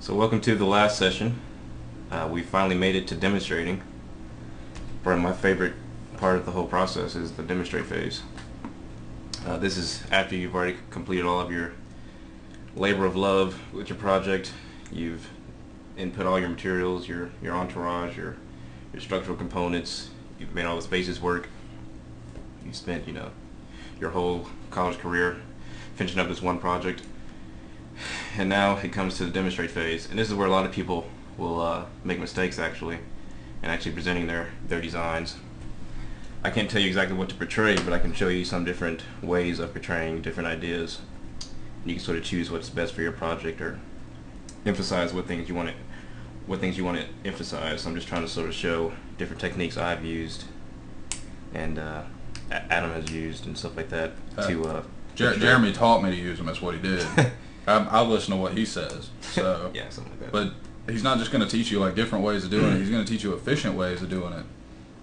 So welcome to the last session. We finally made it to demonstrating. Probably my favorite part of the whole process is the demonstrate phase. This is after you've already completed all of your labor of love with your project. You've input all your materials, your entourage, your structural components. You've made all the spaces work. You spent, your whole college career finishing up this one project. And now it comes to the demonstrate phase, and this is where a lot of people will make mistakes actually, and actually presenting their designs. I can't tell you exactly what to portray, but I can show you some different ways of portraying different ideas. You can sort of choose what's best for your project, or emphasize what things you want to emphasize. I'm just trying to sort of show different techniques I've used, and Adam has used, and stuff like that. Jeremy taught me to use them. That's what he did. I listen to what he says. So yeah, something like that. But he's not just going to teach you like different ways of doing it. He's going to teach you efficient ways of doing it,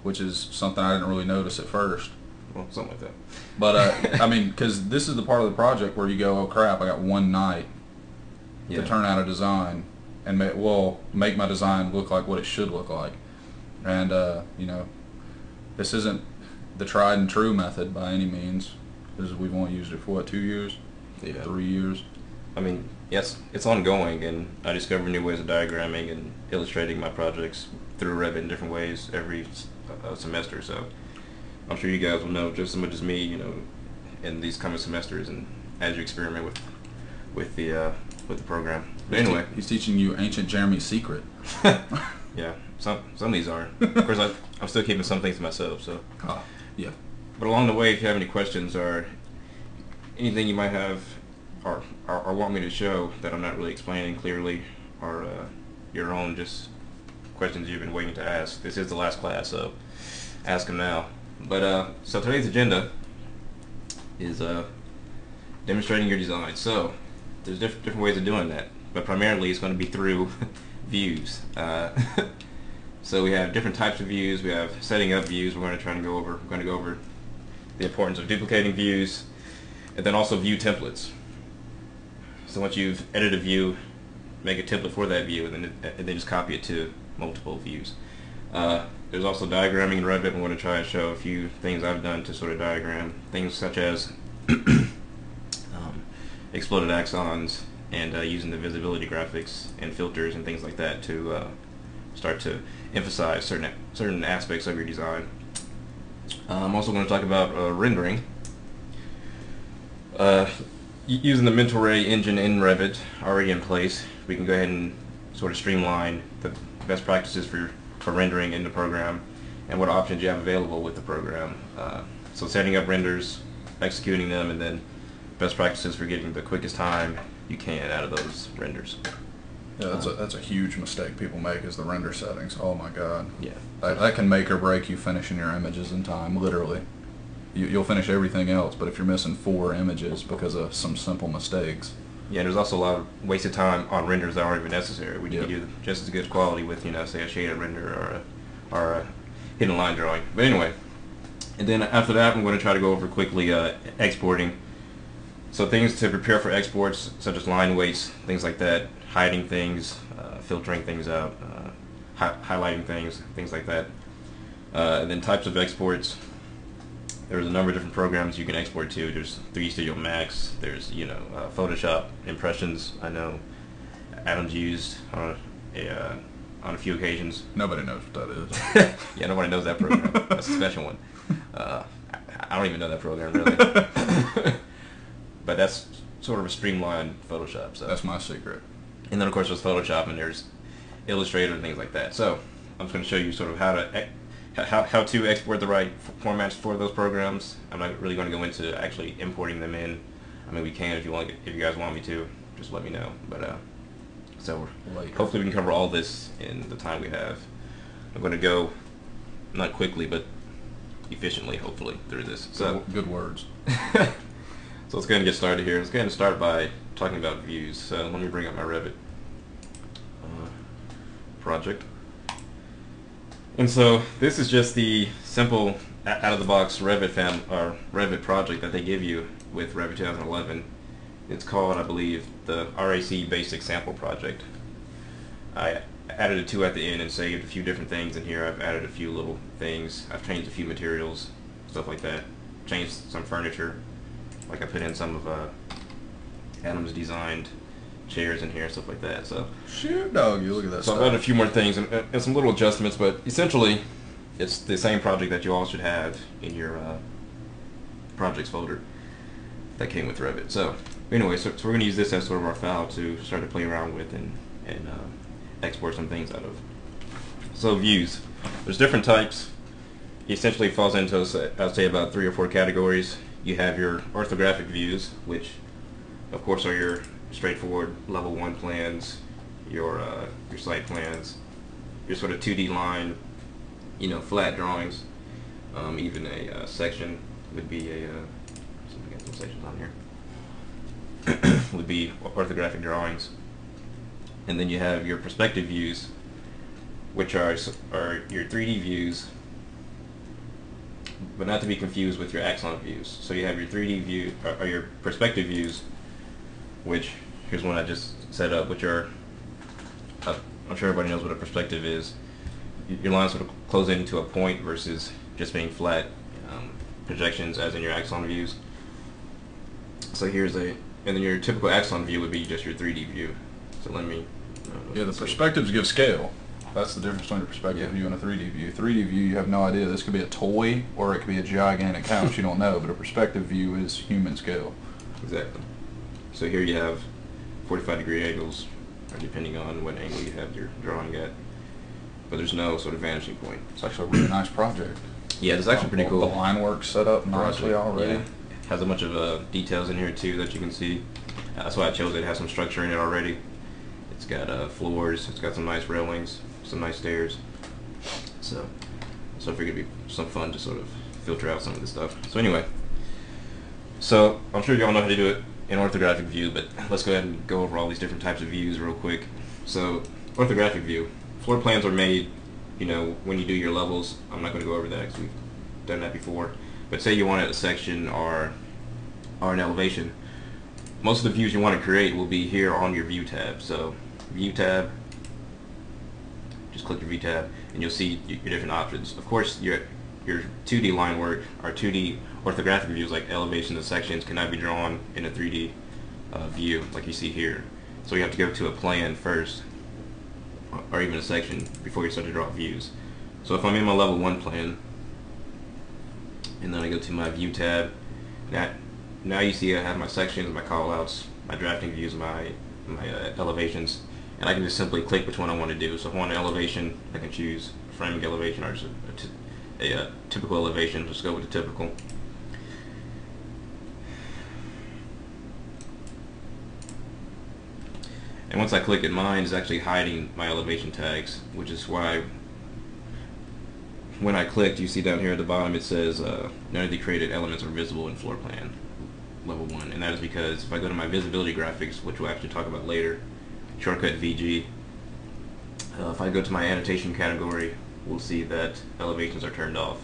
which is something I didn't really notice at first. Well, something like that. But I mean, because this is the part of the project where you go, oh crap, I got one night to turn out a design and make my design look like what it should look like. And this isn't the tried and true method by any means, because we've only used it for what, 2 years? Yeah. 3 years. I mean, yes, it's ongoing, and I discover new ways of diagramming and illustrating my projects through Revit in different ways every semester. So I'm sure you guys will know just as much as me, in these coming semesters, and as you experiment with the program. But anyway, he's teaching you ancient Jeremy's secret. Yeah, some of these are. Of course, I'm still keeping some things to myself. So. Yeah. But along the way, if you have any questions or anything you might have or want me to show that I'm not really explaining clearly, or your own just questions you've been waiting to ask, this is the last class, so ask them now. But so today's agenda is demonstrating your design. So there's different ways of doing that, but primarily it's going to be through views. So we have different types of views. We have setting up views. We're going to go over the importance of duplicating views, and then also view templates. So once you've edited a view, make a template for that view, and then just copy it to multiple views. There's also diagramming in Revit. I'm going to try and show a few things I've done to sort of diagram things such as exploded axons, and using the visibility graphics and filters and things like that to start to emphasize certain aspects of your design. I'm also going to talk about rendering. Using the Mental Ray engine in Revit already in place, we can go ahead and sort of streamline the best practices for rendering in the program, and what options you have available with the program. So setting up renders, executing them, and then best practices for getting the quickest time you can out of those renders. Yeah, that's a huge mistake people make, is the render settings. Oh my god. Yeah. That can make or break you finishing your images in time, literally. You'll finish everything else, but if you're missing 4 images because of some simple mistakes. Yeah, there's also a lot of wasted time on renders that aren't even necessary. We can do just as good quality with, say a shaded render or a hidden line drawing. But anyway, and then after that, I'm going to try to go over quickly exporting. So things to prepare for exports, such as line weights, things like that, hiding things, filtering things out, highlighting things like that. And then types of exports. There's a number of different programs you can export to. There's 3D Studio Max. There's Photoshop, Impressions. I know Adam's used on a few occasions. Nobody knows what that is. Yeah, nobody knows that program. That's a special one. I don't even know that program really. But that's sort of a streamlined Photoshop. So that's my secret. And then of course there's Photoshop, and there's Illustrator and things like that. So I'm just going to show you sort of how to export the right formats for those programs. I'm not really going to go into actually importing them in. I mean, we can if you guys want me to. Just let me know. But so hopefully we can cover all this in the time we have. I'm going to go not quickly but efficiently, hopefully, through this. So good words. So let's go ahead and get started here. Let's go ahead and start by talking about views. So let me bring up my Revit project. And so this is just the simple out-of-the-box Revit project that they give you with Revit 2011. It's called, I believe, the RAC Basic Sample Project. I added a 2 at the end and saved a few different things in here. I've added a few little things. I've changed a few materials, stuff like that. Changed some furniture. Like I put in some of Adam's designed chairs in here, stuff like that. So shoot, dog, you look at that so stuff. I've added a few more things and some little adjustments, but essentially it's the same project that you all should have in your projects folder that came with Revit. So anyway, so we're going to use this as sort of our file to start to play around with and export some things out of. So views. There's different types. It essentially falls into, I'd say, about 3 or 4 categories. You have your orthographic views, which of course are your straightforward level 1 plans, your site plans, your sort of 2D line, you know, flat drawings. Even a section would be a some sections on here would be orthographic drawings. And then you have your perspective views, which are your 3D views, but not to be confused with your axon views. So you have your 3D view, or your perspective views, which, here's one I just set up, which are, I'm sure everybody knows what a perspective is. Your lines sort of close in into a point versus just being flat projections as in your axon views. So here's and then your typical axon view would be just your 3D view. So let me... yeah, the perspectives give scale. That's the difference between a perspective view and a 3D view. 3D view, you have no idea. This could be a toy or it could be a gigantic house. You don't know, but a perspective view is human scale. Exactly. So here you have 45-degree angles, or depending on what angle you have your drawing at. But there's no sort of vanishing point. It's actually a really nice project. Yeah, it's actually pretty cool. The line work's set up nicely already. Yeah. Has a bunch of details in here too that you can see. That's why I chose it. It has some structure in it already. It's got floors. It's got some nice railings, some nice stairs. So I figured it'd be some fun to sort of filter out some of this stuff. So anyway, so I'm sure you all know how to do it in orthographic view, but let's go ahead and go over all these different types of views real quick. So orthographic view. Floor plans are made, you know, when you do your levels. I'm not going to go over that because we've done that before. But say you wanted a section or an elevation. Most of the views you want to create will be here on your view tab. So view tab, just click your view tab and you'll see your different options. Of course, your 2D line work or 2D orthographic views like elevations and sections cannot be drawn in a 3D view like you see here. So you have to go to a plan first, or even a section, before you start to draw views. So if I'm in my level 1 plan, and then I go to my view tab, now you see I have my sections, my callouts, my drafting views, my elevations, and I can just simply click which one I want to do. So if I want an elevation, I can choose framing elevation or just a typical elevation. Just go with the typical. And once I click it, mine is actually hiding my elevation tags, which is why when I clicked, you see down here at the bottom it says none of the created elements are visible in floor plan level 1, and that is because if I go to my visibility graphics, which we'll actually talk about later, shortcut VG, if I go to my annotation category, we'll see that elevations are turned off.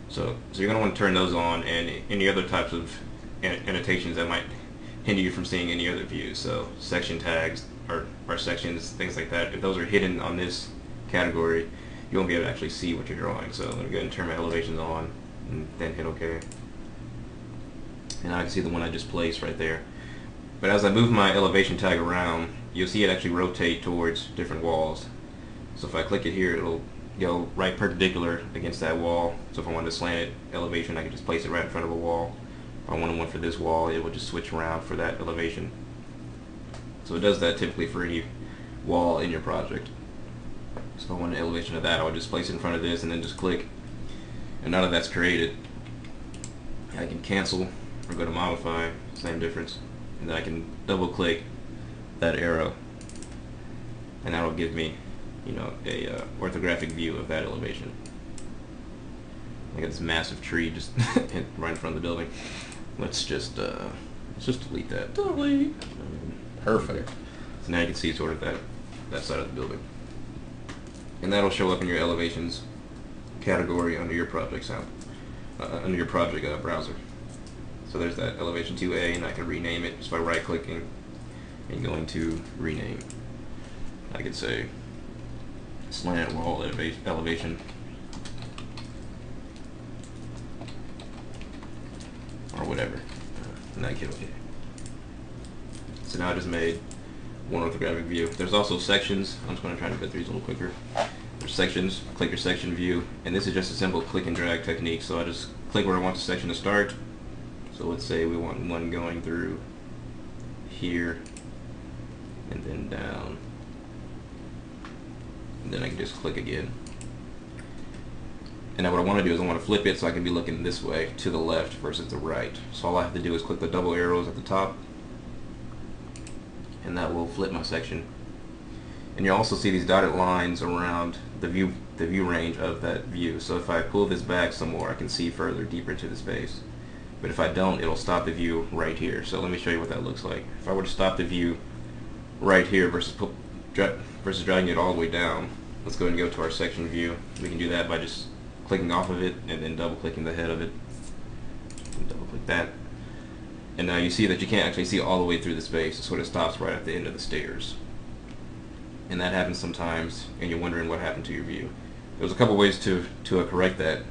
So you're going to want to turn those on, and any other types of annotations that might hinder you from seeing any other views. So section tags or sections, things like that, if those are hidden on this category, you won't be able to actually see what you're drawing. So let me go ahead and turn my elevations on and then hit OK. And I can see the one I just placed right there. But as I move my elevation tag around, you'll see it actually rotate towards different walls. So if I click it here, it'll go right perpendicular against that wall. So if I want to slant it elevation, I can just place it right in front of a wall. If I want one for this wall, it will just switch around for that elevation. So it does that typically for any wall in your project. So if I want an elevation of that, I would just place it in front of this and then just click. And now that that's created, I can cancel or go to modify, same difference. And then I can double click that arrow, and that'll give me, you know, a orthographic view of that elevation. I got this massive tree just right in front of the building. Let's just delete that. Delete. Perfect. So now you can see sort of that side of the building, and that'll show up in your elevations category under your project browser. So there's that elevation 2A, and I can rename it just by right-clicking and going to rename. I could say slant wall elevation, or whatever. And I hit OK. So now I just made one orthographic view. There's also sections. I'm just going to try to go through these a little quicker. There's sections. Click your section view, and this is just a simple click and drag technique. So I just click where I want the section to start. So let's say we want one going through here and then down, and then I can just click again. And now what I want to do is I want to flip it so I can be looking this way to the left versus the right. So all I have to do is click the double arrows at the top, and that will flip my section. And you'll also see these dotted lines around the view range of that view. So if I pull this back some more, I can see further deeper into the space. But if I don't, it'll stop the view right here. So let me show you what that looks like. If I were to stop the view right here versus dragging it all the way down, let's go ahead and go to our section view. We can do that by just clicking off of it and then double clicking the head of it. Double click that. And now you see that you can't actually see all the way through the space. It sort of stops right at the end of the stairs. And that happens sometimes, and you're wondering what happened to your view. There's a couple ways to correct that,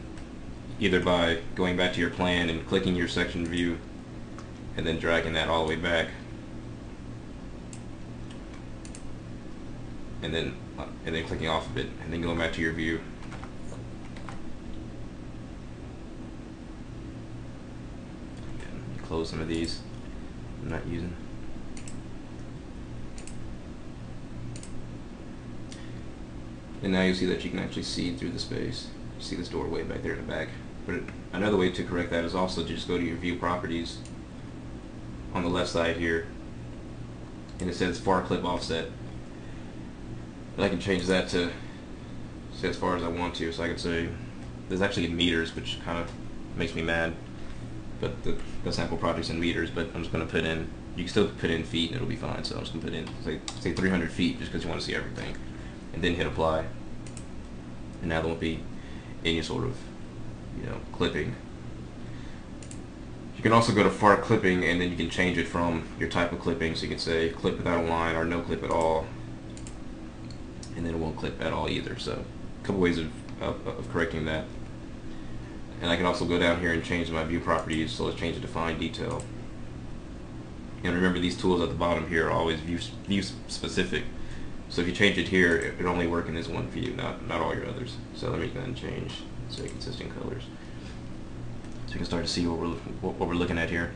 either by going back to your plan and clicking your section view and then dragging that all the way back, and then clicking off of it and then going back to your view. Close some of these I'm not using. And now you see that you can actually see through the space. You see this doorway back there in the back. But another way to correct that is also to just go to your view properties on the left side here, and it says far clip offset. And I can change that to say as far as I want to. So I could say there's actually in meters, which kind of makes me mad. But the sample project's in meters, but I'm just going to put in, you can still put in feet and it'll be fine. So I'm just going to put in say 300 feet just because you want to see everything, and then hit apply. And now there won't be any sort of, clipping. You can also go to far clipping, and then you can change it from your type of clipping. So you can say clip without a line or no clip at all, and then it won't clip at all either. So a couple ways of correcting that. And I can also go down here and change my view properties. So let's change it to fine detail. And remember, these tools at the bottom here are always view specific. So if you change it here, it only work in this one view, not all your others. So let me go ahead and change, say, consistent colors. So you can start to see what we're looking at here.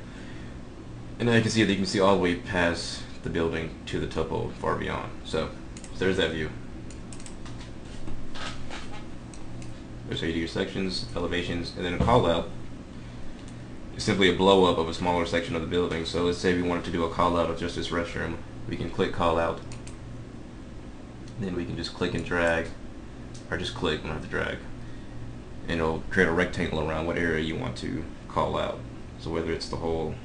And now you can see that you can see all the way past the building to the topo far beyond. So there's that view. There's how you do your sections, elevations, and then a call out is simply a blow up of a smaller section of the building. So let's say we wanted to do a call out of just this restroom. We can click call out. Then we can just click and drag, or just click, we don't have to drag, and it'll create a rectangle around what area you want to call out. So whether it's the whole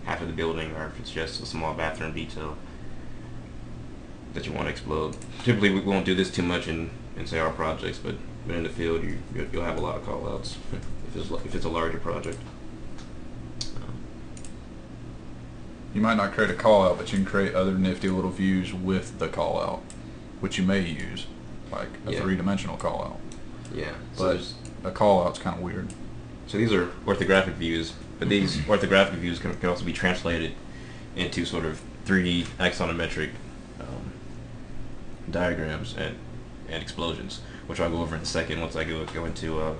half of the building or if it's just a small bathroom detail that you want to explode. Typically we won't do this too much in say our projects, but in the field you'll have a lot of call outs if it's a larger project. You might not create a call out, but you can create other nifty little views with the call out, which you may use, like a three-dimensional call out. Yeah. But a call out's kind of weird. So these are orthographic views, but these orthographic views can also be translated into sort of 3D axonometric diagrams and explosions, which I'll go over in a second once I go into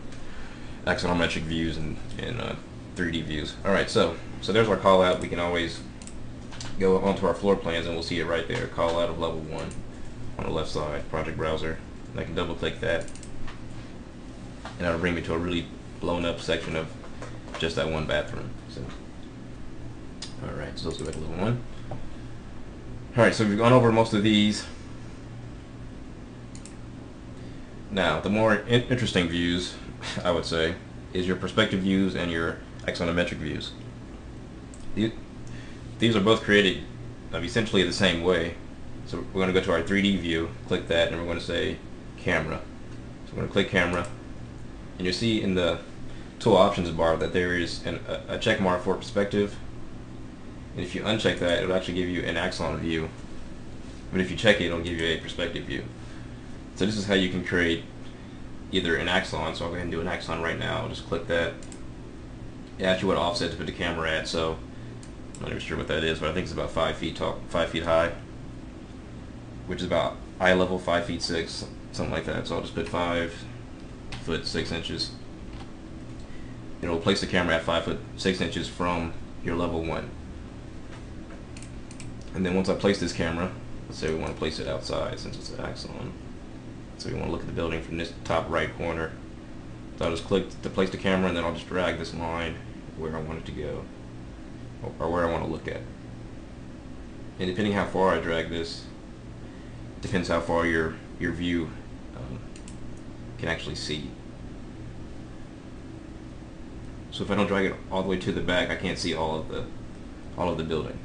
axonometric views and 3D views. All right, so there's our call out. We can always go onto our floor plans and we'll see it right there. Call out of level 1 on the left side, project browser. And I can double click that, and that'll bring me to a really blown up section of just that one bathroom. So, all right, so let's go back to level 1. All right, so we've gone over most of these. Now, the more interesting views, I would say, is your perspective views and your axonometric views. These are both created essentially the same way. So we're going to go to our 3D view, click that, and we're going to say camera. So we're going to click camera, and you'll see in the tool options bar that there is a check mark for perspective. And if you uncheck that, it'll actually give you an axon view But if you check it, it'll give you a perspective view. So this is how you can create either an axon. So I'll go ahead and do an axon right now. I'll just click that. It asks you what offset to put the camera at. So I'm not even sure what that is, but I think it's about 5 feet tall, 5 feet high, which is about eye level, 5 feet 6, something like that. So I'll just put 5 foot 6 inches. It'll place the camera at 5 foot 6 inches from your level 1. And then once I place this camera, let's say we want to place it outside since it's an axon. So we want to look at the building from this top right corner. So I'll just click to place the camera, and then I'll just drag this line where I want it to go, or where I want to look at. And depending how far I drag this, it depends how far your view can actually see. So if I don't drag it all the way to the back, I can't see all of the building.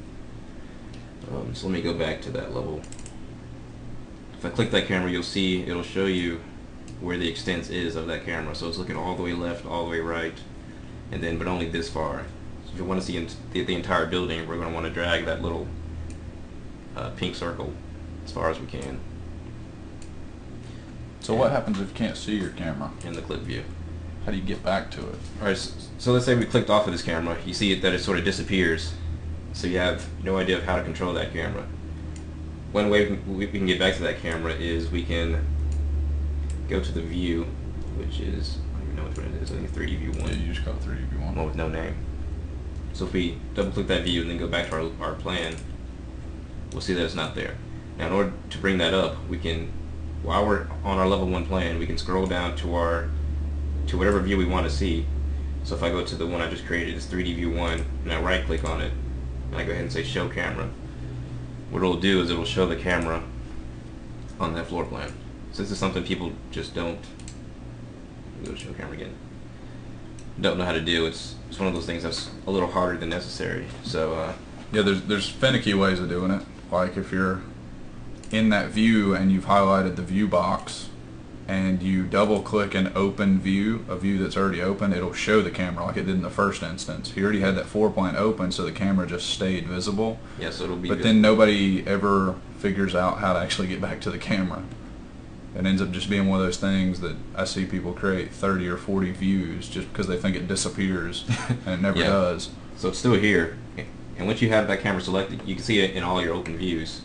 So let me go back to that level. If I click that camera, you'll see it'll show you where the extent is of that camera. So it's looking all the way left, all the way right, and then but only this far. So if you want to see the entire building, we're going to want to drag that little pink circle as far as we can. So what happens if you can't see your camera? In the clip view. How do you get back to it? Alright, so let's say we clicked off of this camera. You see that it sort of disappears. So you have no idea of how to control that camera. One way we can get back to that camera is we can go to the view, which is, I don't even know which one it is, I think 3D view 1. Yeah, you just got 3D view 1. One with no name. So if we double click that view and then go back to our plan, we'll see that it's not there. Now in order to bring that up, we can, while we're on our level 1 plan, we can scroll down to whatever view we want to see. So if I go to the one I just created, it's 3D view 1, and I right click on it, and I go ahead and say show camera. What it'll do is it'll show the camera on that floor plan. So this is something people just don't, go to show camera again, don't know how to do. It's one of those things that's a little harder than necessary. So yeah, there's finicky ways of doing it. Like if you're in that view and you've highlighted the view box and you double click an open view, a view that's already open, it'll show the camera like it did in the first instance. He already had that floor plan open, so the camera just stayed visible. yeah, so it'll be But then nobody ever figures out how to actually get back to the camera. It ends up just being one of those things that I see people create 30 or 40 views just because they think it disappears, and it never Yeah. does. So it's still here, and once you have that camera selected, you can see it in all your open views.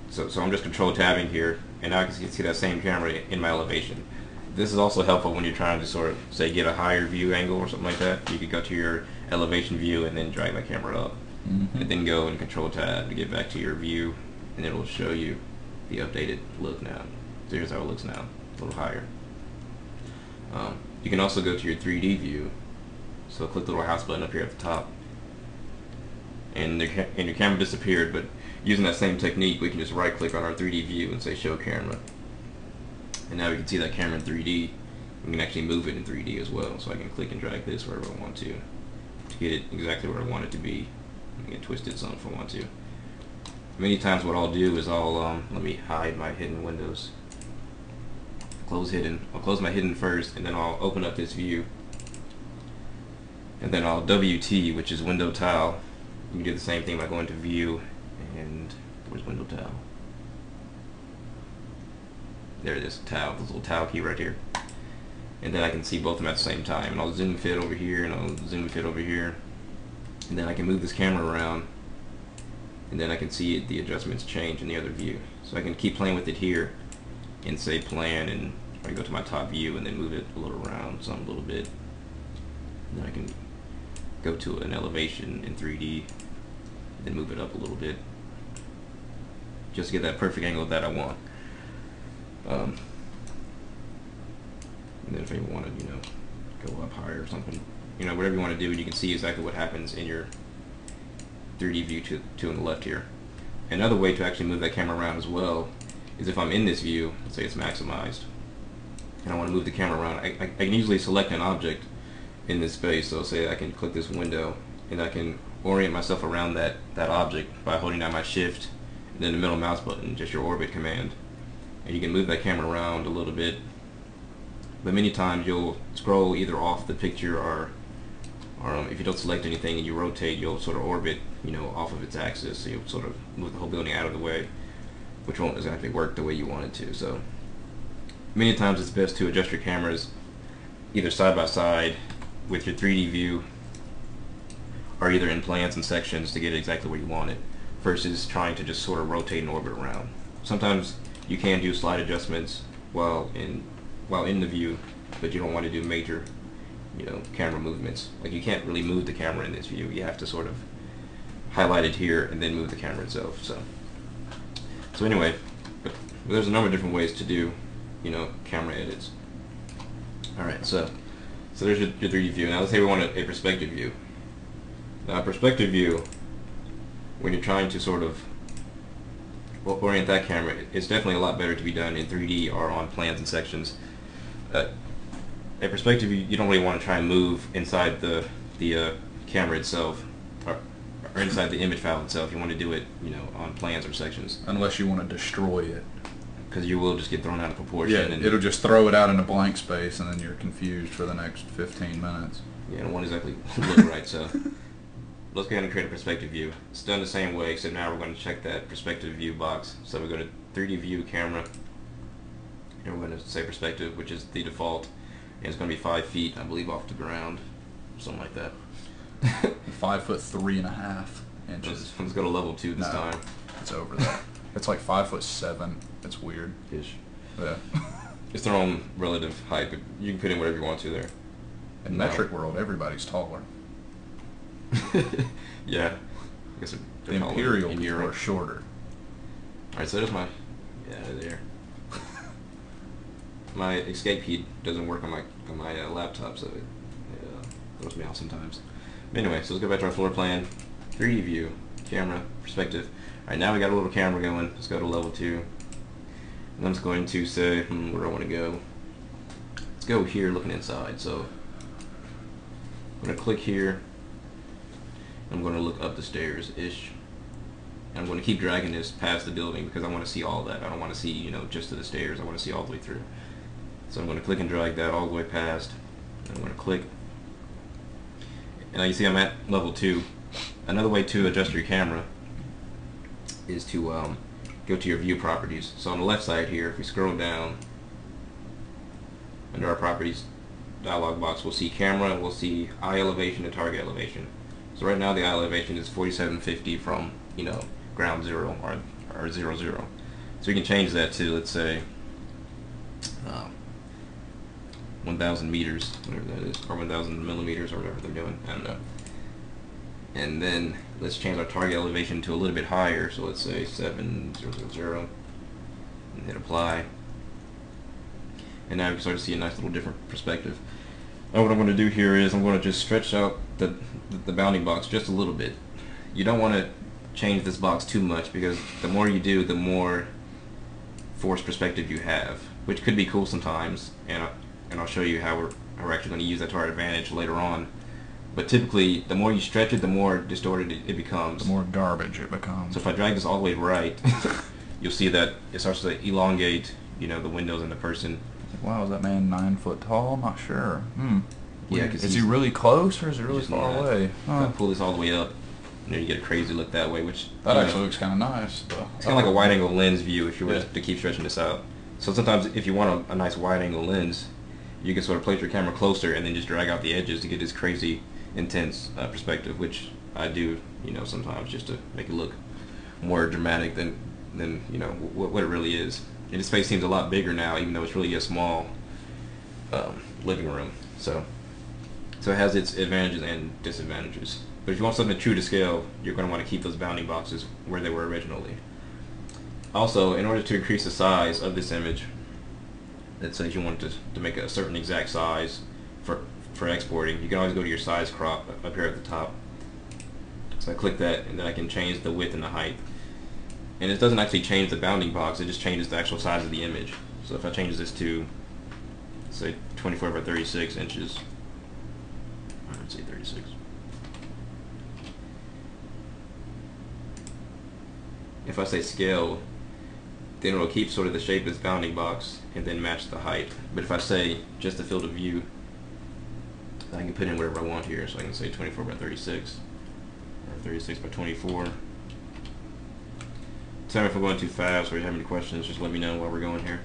So I'm just control tabbing here, and now I can see that same camera in my elevation. This is also helpful when you're trying to sort of, say, get a higher view angle or something like that. You could go to your elevation view and then drag that camera up, and then go and control tab to get back to your view, and it'll show you the updated look now. So here's how it looks now, a little higher. You can also go to your 3D view. So click the little house button up here at the top, and your camera disappeared. But using that same technique, we can just right click on our 3D view and say show camera, and now we can see that camera in 3D. We can actually move it in 3D as well. So I can click and drag this wherever I want to get it exactly where I want it to be. I can twist it some if I want to. Many times what I'll do is I'll let me hide my hidden windows. Close hidden. I'll close my hidden first, and then I'll open up this view, and then I'll WT, which is window tile. You can do the same thing by going to view, and where's window tile? There it is, tile, this little tile key right here. And then I can see both of them at the same time. And I'll zoom fit over here, and I'll zoom fit over here. And then I can move this camera around, and then I can see the adjustments change in the other view. So I can keep playing with it here and say plan, and I go to my top view and then move it a little around some a little bit. And then I can go to an elevation in 3D, then move it up a little bit, just to get that perfect angle that I want. And then if you want to, go up higher or something, whatever you want to do, and you can see exactly what happens in your 3D view to on the left here. Another way to actually move that camera around as well is if I'm in this view, let's say it's maximized, and I want to move the camera around, I can easily select an object in this space. So say I can click this window, and I can orient myself around that object by holding down my shift and then the middle mouse button, just your orbit command. And you can move that camera around a little bit, but many times you'll scroll either off the picture or if you don't select anything and you rotate, you'll sort of orbit off of its axis, so you'll sort of move the whole building out of the way. which won't exactly work the way you want it to. So many times it's best to adjust your cameras either side by side with your 3D view, or either in plans and sections to get it exactly where you want it, versus trying to just sort of rotate and orbit around. Sometimes you can do slide adjustments while in the view, but you don't want to do major, camera movements. Like, you can't really move the camera in this view. You have to sort of highlight it here and then move the camera itself. So anyway, but there's a number of different ways to do, camera edits. All right, so there's your 3D view. Now let's say we want a perspective view. Now, a perspective view, when you're trying to sort of orient that camera, it's definitely a lot better to be done in 3D or on plans and sections. A perspective view, you don't really want to try and move inside the camera itself, or inside the image file itself. You want to do it, on plans or sections. Unless you want to destroy it. Because you will just get thrown out of proportion. Yeah, and it'll just throw it out in a blank space, and then you're confused for the next 15 minutes. Yeah, it won't exactly look right, so let's go ahead and create a perspective view. It's done the same way, except now we're going to check that perspective view box. So we go to 3D view camera, and we're going to say perspective, which is the default, and it's going to be 5 feet, I believe, off the ground, something like that. 5'3.5" inches. Let's go to level 2 this time. It's over that. It's like 5'7". It's weird. Ish. Yeah. It's their own relative height, but you can put in whatever you want to there. In metric world, everybody's taller. Yeah. I guess the Imperial people are shorter. Alright, so there's my... Yeah, there. My escape key doesn't work on my laptop, so it throws me off sometimes. But anyway, so let's go back to our floor plan. 3D view, camera, perspective. Alright, now we got a little camera going. Let's go to level 2. And I'm just going to say, where do I want to go? Let's go here, looking inside. So I'm going to click here. I'm going to look up the stairs-ish. And I'm going to keep dragging this past the building because I want to see all that. I don't want to see, just to the stairs. I want to see all the way through. So I'm going to click and drag that all the way past. And I'm going to click. And now you see I'm at level 2. Another way to adjust your camera is to go to your view properties. So on the left side here, if we scroll down under our properties dialog box, we'll see camera and we'll see eye elevation and target elevation. So right now the eye elevation is 4750 from ground zero or 0, 0. So we can change that to, let's say, 1,000 meters, whatever that is, or 1,000 millimeters, or whatever they're doing. I don't know. And then let's change our target elevation to a little bit higher. So let's say 7,000, and hit apply. And now we can start to see a nice little different perspective. And what I'm going to do here is I'm going to just stretch out the bounding box just a little bit. You don't want to change this box too much because the more you do, the more forced perspective you have, which could be cool sometimes. And I'll show you how we're actually going to use that to our advantage later on. But typically, the more you stretch it, the more distorted it becomes. The more garbage it becomes. So if I drag this all the way right, you'll see that it starts to elongate, the windows and the person. Wow, is that man 9 foot tall? I'm not sure. Yeah, is he really close or is he really far away? Pull this all the way up, and then you get a crazy look that way, which that actually looks kind of nice. It's kind of like a wide-angle lens view if you were to keep stretching this out. So sometimes if you want a nice wide-angle lens, you can sort of place your camera closer and then just drag out the edges to get this crazy intense perspective, which I do, sometimes just to make it look more dramatic than what it really is. And this space seems a lot bigger now, even though it's really a small living room. So it has its advantages and disadvantages. But if you want something true to scale, you're going to want to keep those bounding boxes where they were originally. Also, in order to increase the size of this image, let's say you want to make a certain exact size for exporting, you can always go to your size crop up here at the top. So I click that, and then I can change the width and the height. And it doesn't actually change the bounding box, it just changes the actual size of the image. So if I change this to, say, 24 by 36 inches, let's say 36. If I say scale, then it will keep sort of the shape of this bounding box and then match the height. But if I say just the field of view, I can put in whatever I want here. So I can say 24 by 36 or 36 by 24. tell me if I'm going too fast or you have any questions. Just let me know while we're going here.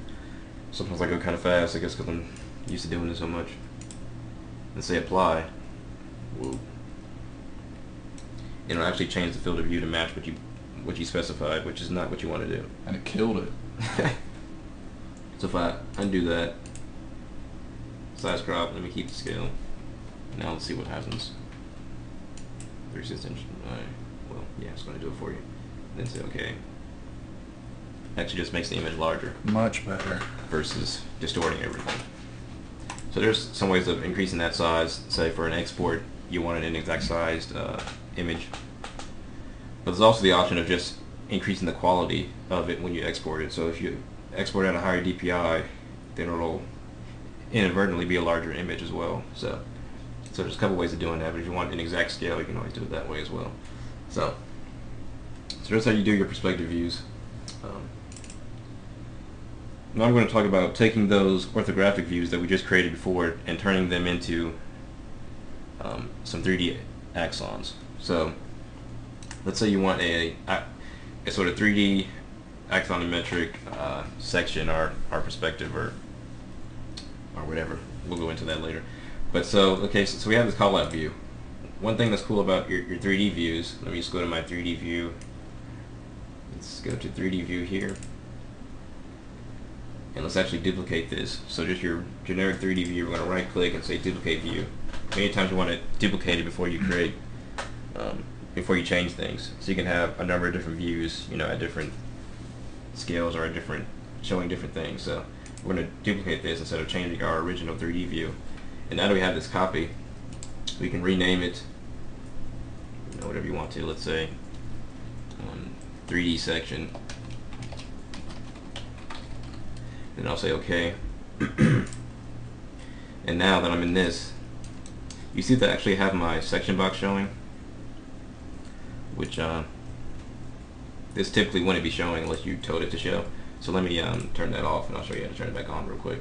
Sometimes I go kind of fast, I guess, because I'm used to doing this so much. Let's say apply. Whoa. It'll actually change the field of view to match what you specified, which is not what you want to do. And it killed it. So if I undo that, size crop, let me keep the scale. Now let's see what happens. 36 inch. Well, yeah, it's going to do it for you. Then say OK. Actually, just makes the image larger. Much better. Versus distorting everything. So there's some ways of increasing that size. Say for an export, you want an exact sized image. But there's also the option of just increasing the quality of it when you export it. So if you export at a higher DPI, then it'll inadvertently be a larger image as well. So there's a couple ways of doing that, but if you want an exact scale, you can always do it that way as well. So that's how you do your perspective views. Now I'm going to talk about taking those orthographic views that we just created before and turning them into some 3D axons. So let's say you want a sort of 3D axonometric section or perspective or whatever. We'll go into that later. But so we have this call out view. One thing that's cool about your 3D views, let me just go to my 3D view. Let's go to 3D view here. And let's actually duplicate this. So just your generic 3D view, we're going to right click and say duplicate view. Many times you want to duplicate it before you create, before you change things. So you can have a number of different views, at different scales or at showing different things. So we're going to duplicate this instead of changing our original 3D view. And now that we have this copy, we can rename it, whatever you want to. Let's say 3D section. Then I'll say OK. And now that I'm in this, you see that I actually have my section box showing, which this typically wouldn't be showing unless you told it to show. So let me turn that off and I'll show you how to turn it back on real quick.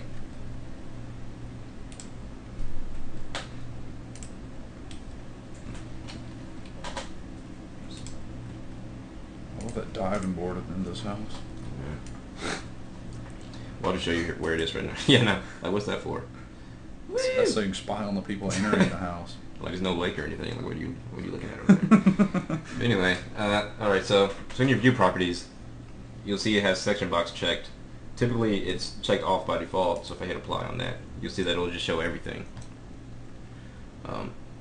I love that diving board in this house. Well, I'll just show you where it is right now. Yeah, no. Like, what's that for? That's so you can spy on the people entering the house. Like, there's no lake or anything. Like, what are you looking at over there? But anyway, all right. So in your view properties, you'll see it has section box checked. Typically, it's checked off by default. So if I hit apply on that, you'll see that it'll just show everything.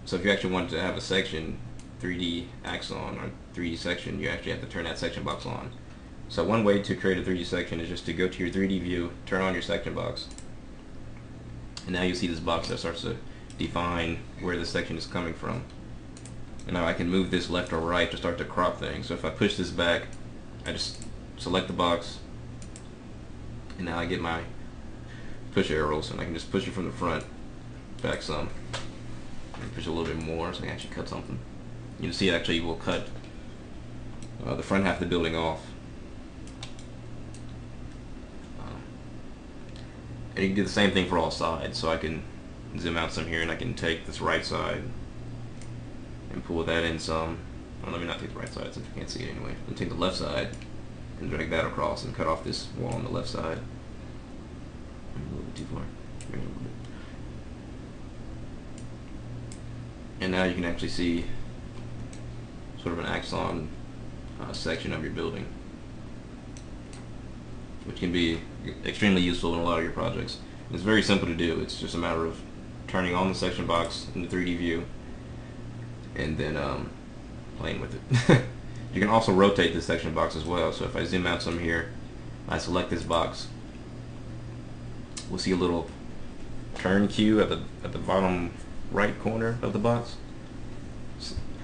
So if you actually want to have a section 3D axon or 3D section, you actually have to turn that section box on. So one way to create a 3D section is just to go to your 3D view, turn on your section box, and now you see this box that starts to define where the section is coming from. And now I can move this left or right to start to crop things. So if I push this back, I just select the box, and now I get my push arrows, and I can just push it from the front back some. Push a little bit more so I can actually cut something. You can see it actually will cut the front half of the building off. And you can do the same thing for all sides. So I can zoom out some here and I can take this right side and pull that in some. Oh, let me not take the right side since you can't see it anyway. I'll take the left side and drag that across and cut off this wall on the left side. A little bit too far. Maybe a little bit. And now you can actually see sort of an axon section of your building, which can be extremely useful in a lot of your projects. It's very simple to do. It's just a matter of turning on the section box in the 3D view and then playing with it. You can also rotate this section box as well. So if I zoom out some here, I select this box, we'll see a little turn cue at the bottom right corner of the box.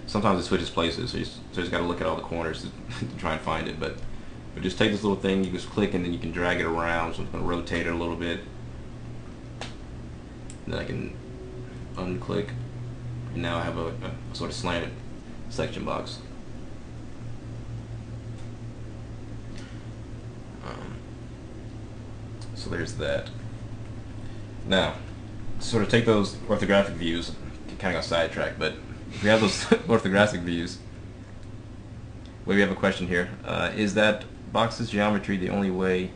Sometimes it switches places, so you just got to look at all the corners to try and find it. But just take this little thing, you just click and then you can drag it around. So I'm going to rotate it a little bit. Then I can unclick, and now I have a sort of slanted section box. So there's that. Now, sort of take those orthographic views, kind of got sidetracked, but if we have those orthographic views, we have a question here. Is that boxes geometry the only way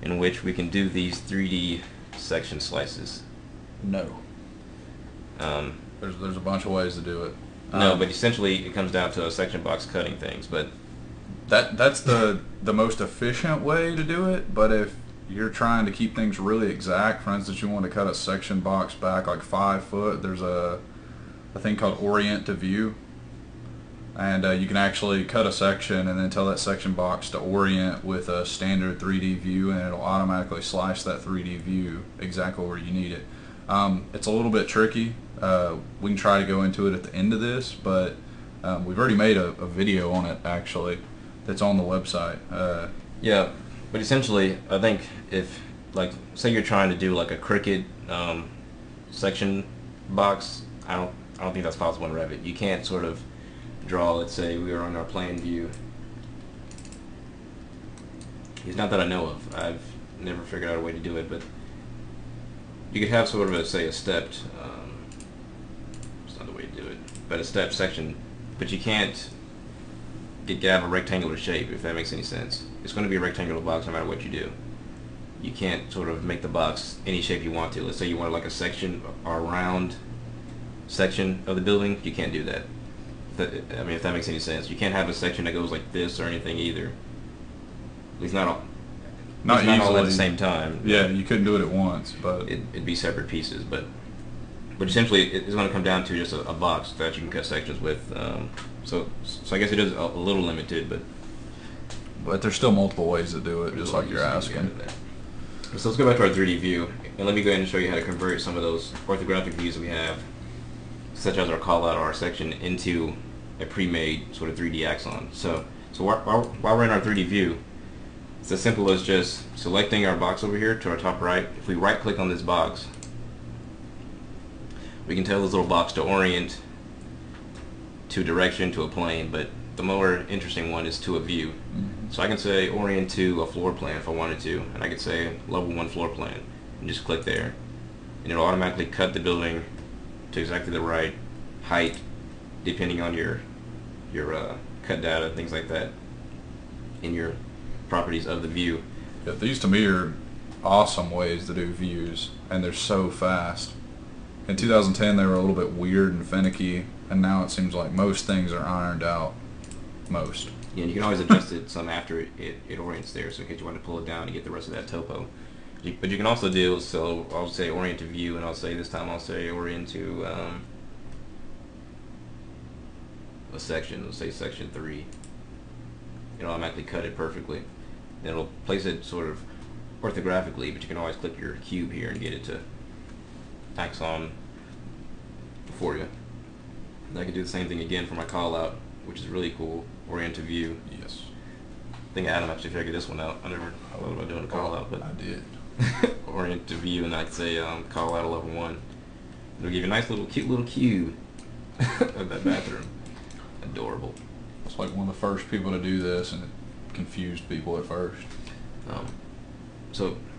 in which we can do these 3D section slices? No. Um, There's a bunch of ways to do it. no, but essentially it comes down to a section box cutting things. But that's the most efficient way to do it. But if you're trying to keep things really exact, for instance, you want to cut a section box back like 5 foot, there's a thing called orient to view, and you can actually cut a section and then tell that section box to orient with a standard 3D view, and it'll automatically slice that 3D view exactly where you need it. It's a little bit tricky. We can try to go into it at the end of this, but we've already made a video on it actually that's on the website. yeah, but essentially, I think if, like, say you're trying to do like a Cricut section box, I don't think that's possible in Revit. You can't sort of draw. Let's say we are on our plan view. It's not that I know of. I've never figured out a way to do it, but you could have sort of say a stepped. It's not the way to do it, but a stepped section. But you can't have a rectangular shape, if that makes any sense. It's going to be a rectangular box no matter what you do. You can't sort of make the box any shape you want to. Let's say you want like a section or a round section of the building. You can't do that. I mean, if that makes any sense. You can't have a section that goes like this or anything either. At least not all. Not all at the same time. Yeah, you couldn't do it at once, but it'd be separate pieces. But essentially, it's going to come down to just a box that you can cut sections with. So I guess it is a little limited, but there's still multiple ways to do it, just like you're asking. So let's go back to our 3D view, and let me go ahead and show you how to convert some of those orthographic views that we have, such as our call out or our section, into a pre-made sort of 3D axon. So while we're in our 3D view, it's as simple as just selecting our box over here to our top right. If we right click on this box, we can tell this little box to orient to direction to a plane, but the more interesting one is to a view. So I can say orient to a floor plan if I wanted to, and I could say level 1 floor plan and just click there, and it'll automatically cut the building to exactly the right height depending on your cut data, things like that, in your properties of the view. Yeah, these to me are awesome ways to do views, and they're so fast. In 2010 they were a little bit weird and finicky, and now it seems like most things are ironed out. Most. Yeah, and you can always adjust it some after it orients there, so in case you want to pull it down and get the rest of that topo. But you can also do, so I'll say orient to view, and I'll say this time I'll say orient to a section. Let's say section 3. It'll automatically cut it perfectly. Then it'll place it sort of orthographically, but you can always click your cube here and get it to axon for you. And I can do the same thing again for my call out, which is really cool. Orient to view. Yes. I think Adam actually figured this one out. I never thought about doing a call out, but I did. orient to view, and I'd say call out 11-1. It'll give you a nice little cute little cube of that bathroom. Adorable. It's like one of the first people to do this, and it confused people at first.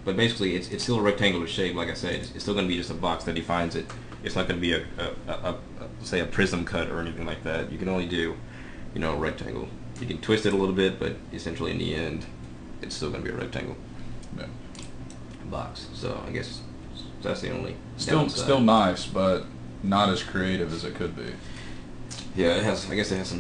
But basically, it's still a rectangular shape. Like I said, it's still going to be just a box that defines it. It's not going to be say a prism cut or anything like that. You can only do, a rectangle. You can twist it a little bit, but essentially in the end, it's still going to be a rectangle. Yeah. Box. So I guess that's the only downside. Still nice, but not as creative as it could be. Yeah, it has. I guess it has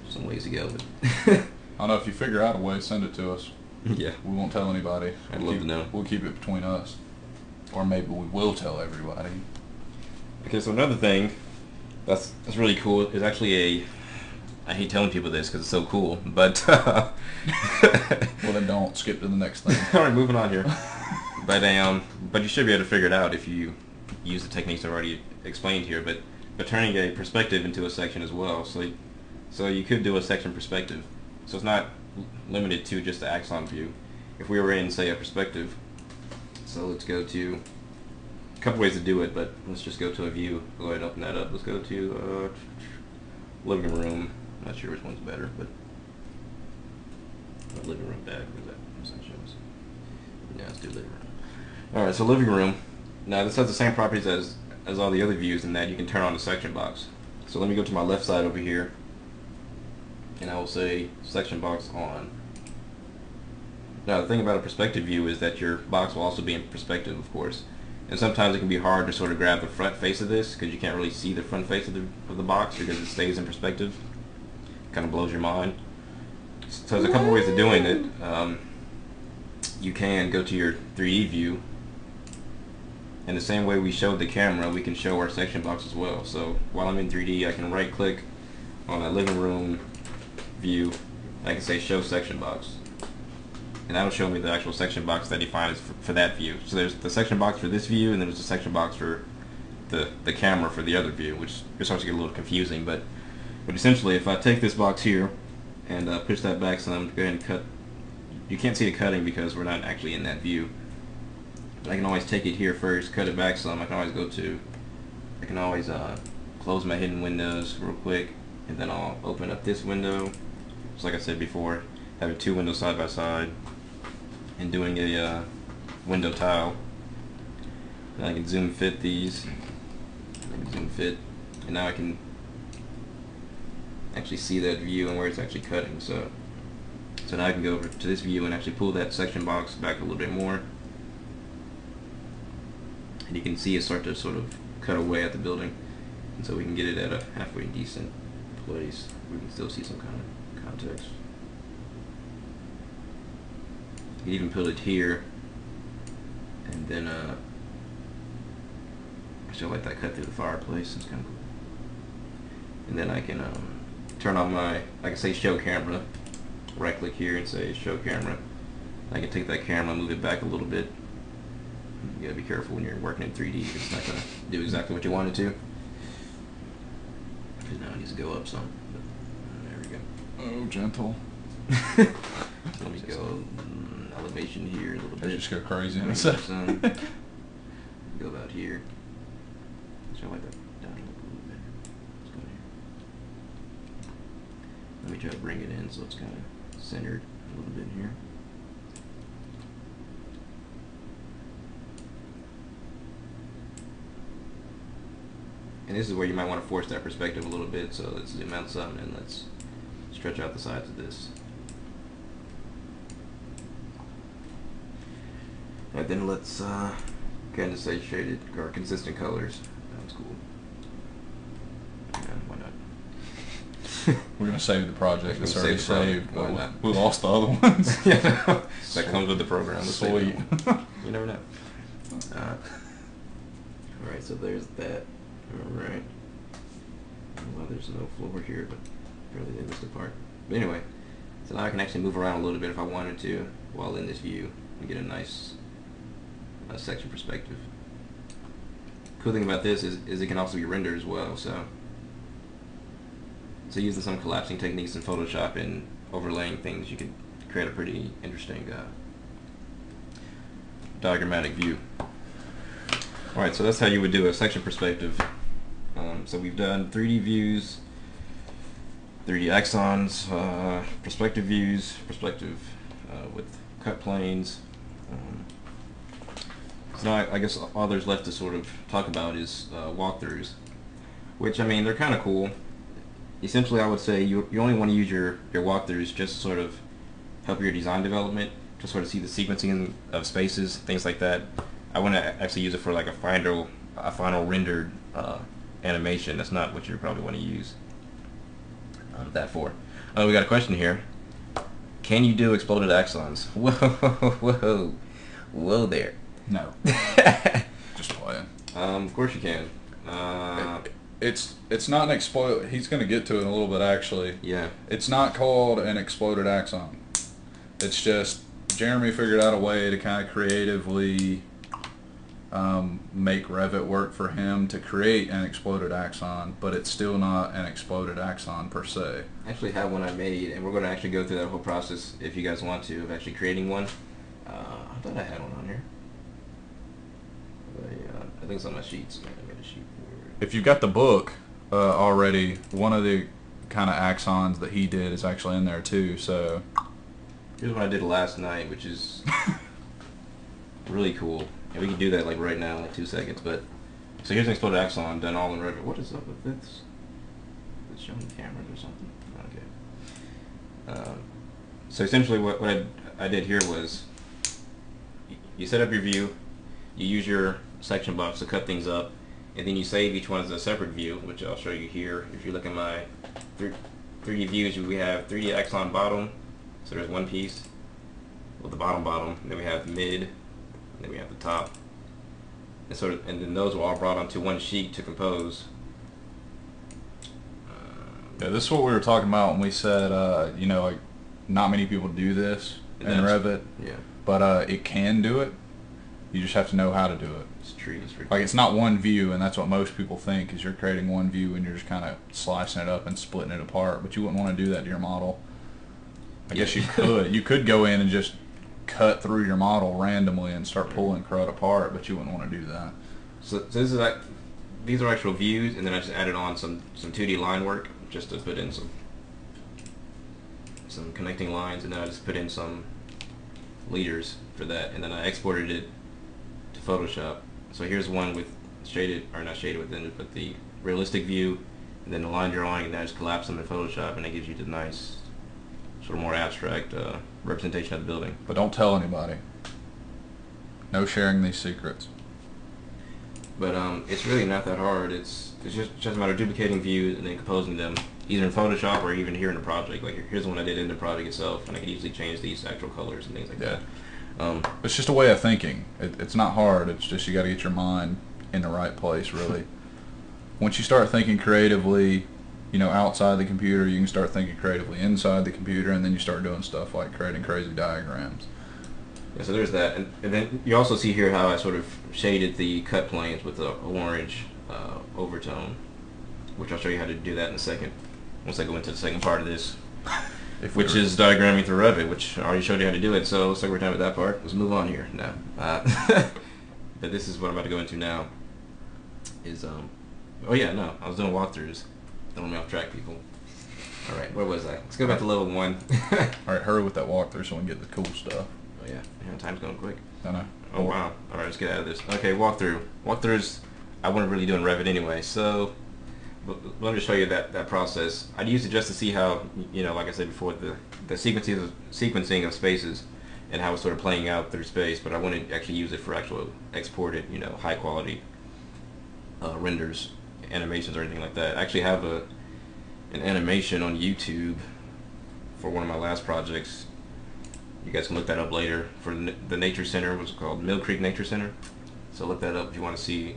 some ways to go. But I don't know, if you figure out a way, send it to us. Yeah. We won't tell anybody. I'd love to know. We'll keep it between us, or maybe we will tell everybody. Okay, so another thing that's really cool is actually I hate telling people this because it's so cool, but well, then don't skip to the next thing. All right, moving on here. But you should be able to figure it out if you use the techniques I've already explained here. But turning a perspective into a section as well. So you could do a section perspective. So it's not limited to just the axon view. If we were in, say, a perspective, so let's go to a couple ways to do it, but let's just go to a view. Go ahead and open that up. Let's go to living room. I'm not sure which one's better, but living room back. Where's that shows? Yeah, let's do living room. All right, so living room. Now this has the same properties as all the other views in that you can turn on the section box. So let me go to my left side over here, and I will say section box on. Now the thing about a perspective view is that your box will also be in perspective, of course. And sometimes it can be hard to sort of grab the front face of this because you can't really see the front face of the box because it stays in perspective. Kind of blows your mind. So there's a couple ways of doing it. You can go to your 3D view. In the same way we showed the camera, we can show our section box as well. So while I'm in 3D, I can right click on a living room view. I can say show section box. And that'll show me the actual section box that defines for that view. So there's the section box for this view, and then there's the section box for the camera for the other view, which starts to get a little confusing. But essentially, if I take this box here and push that back some, go ahead and cut. You can't see the cutting because we're not actually in that view. But I can always take it here first, cut it back some. I can always close my hidden windows real quick, and then I'll open up this window. Just like I said before, having two windows side by side and doing a window tile. And I can zoom fit these. I can zoom fit, and now I can actually see that view and where it's actually cutting. So now I can go over to this view and actually pull that section box back a little bit more, and you can see it start to sort of cut away at the building, and so we can get it at a halfway decent place. We can still see some kind of context. You can even put it here, and then actually I like that cut through the fireplace. It's kind of cool. And then I can turn on my, I can say show camera. Right click here and say show camera. I can take that camera, move it back a little bit. You gotta be careful when you're working in 3D. It's not gonna do exactly what you want it to. Because now it needs to go up some. But, there we go. Oh, gentle. Let me go elevation here a little bit. Just go crazy. Go about here. So I like that down a little bit. Let's go here. Let me try to bring it in so it's kind of centered a little bit here. And this is where you might want to force that perspective a little bit, so let's zoom out some and let's stretch out the sides of this. And then let's kind of say shaded or consistent colors. That's cool. Yeah, why not? We're gonna save the project that's already saved, Why but not? we lost the other ones. Yeah, that comes with the program. Let's save Sweet. that one. You never know. Alright, so there's that. Alright. Well, there's no floor here, but apparently they missed a part. But anyway, so now I can actually move around a little bit if I wanted to while in this view and get a nice section perspective. Cool thing about this is it can also be rendered as well. So using some collapsing techniques in Photoshop and overlaying things, you can create a pretty interesting diagrammatic view. Alright, so that's how you would do a section perspective. So we've done 3D views, 3D axons, perspective views, perspective with cut planes. So now I guess all there's left to sort of talk about is walkthroughs, which, I mean, they're kind of cool. Essentially, I would say you only want to use your walkthroughs just to sort of help your design development, to sort of see the sequencing of spaces, things like that. I want to actually use it for like a final rendered animation. That's not what you probably want to use that for. Oh, we got a question here. Can you do exploded axons? Whoa there. No. Just playing. Of course you can. It's not an explode. He's going to get to it in a little bit, actually. Yeah. It's not called an exploded axon. It's just Jeremy figured out a way to kind of creatively make Revit work for him to create an exploded axon, but it's still not an exploded axon per se. I actually have one I made, and we're going to actually go through that whole process if you guys want to, of actually creating one. I thought I had one on here. I think it's on my sheets. I made a sheet for it. If you've got the book already, one of the kind of axons that he did is actually in there too. So here's what I did last night, which is really cool. And we can do that like right now in like 2 seconds. But so here's an exploded axon done all in Revit. What is up with this? Is it showing cameras or something? Okay. So essentially, what I I did here was you set up your view, you use your section blocks to cut things up, and then you save each one as a separate view, which I'll show you here. If you look at my 3D views, we have 3D axon bottom, so there's one piece with the bottom, then we have mid, then we have the top, and then those were all brought onto one sheet to compose. Yeah, this is what we were talking about when we said, you know, like, not many people do this in Revit. Yeah. But it can do it. You just have to know how to do it. It's true. Like, it's not one view, and that's what most people think, is you're creating one view and you're just kind of slicing it up and splitting it apart. But you wouldn't want to do that to your model. I guess you could. You could go in and just cut through your model randomly and start pulling CRUD apart, but you wouldn't want to do that. So this is like, these are actual views, and then I just added on some 2D line work just to put in some connecting lines, and then I just put in some leaders for that, and then I exported it to Photoshop. So here's one with shaded, or not shaded within it, but the realistic view, and then the line drawing, and then I just collapse them in Photoshop, and it gives you the nice, sort of more abstract representation of the building. But don't tell anybody. No sharing these secrets. But it's really not that hard. It's just a matter of duplicating views and then composing them either in Photoshop or even here in the project. Like here's the one I did in the project itself, and I could easily change these actual colors and things like that. It's just a way of thinking. It's not hard. It's just you got to get your mind in the right place, really. Once you start thinking creatively, you know, outside the computer, you can start thinking creatively inside the computer, and then you start doing stuff like creating crazy diagrams. Yeah, so there's that, and then you also see here how I sort of shaded the cut planes with an orange overtone, which I'll show you how to do that in a second, once I go into the second part of this, which is diagramming through Revit, which I already showed you how to do it, so looks like we're done with that part. Let's move on here now. But this is what I'm about to go into now, is, oh yeah, no, I was doing walkthroughs. Don't let me off track, people. Alright, where was I? Let's go back to level 1. Alright, hurry with that walkthrough so we can get the cool stuff. Oh yeah, time's going quick. I know. Oh wow. Alright, let's get out of this. Okay, walkthrough. Walkthroughs, I wouldn't really do in Revit anyway, so let me just show you that process. I'd use it just to see how, you know, like I said before, the sequencing of spaces and how it's sort of playing out through space, but I wouldn't actually use it for actual exported, you know, high quality renders, animations, or anything like that. I actually have an animation on YouTube for one of my last projects. You guys can look that up later, for the Nature Center. What's it called? Mill Creek Nature Center. So look that up if you want to see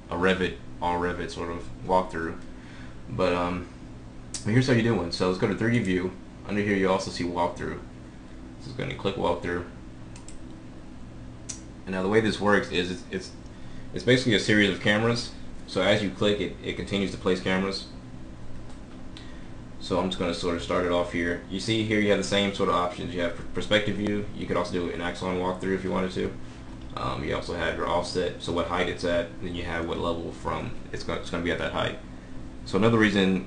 a Revit, all Revit sort of walkthrough. But here's how you do one. So let's go to 3D view. Under here you also see walkthrough. So it's going to click walkthrough. And now the way this works is it's basically a series of cameras. So as you click it continues to place cameras. So I'm just going to sort of start it off here. You see here you have the same sort of options. You have perspective view. You could also do an axon walkthrough if you wanted to. You also have your offset, so what height it's at, and then you have what level from it's going to be at that height. So another reason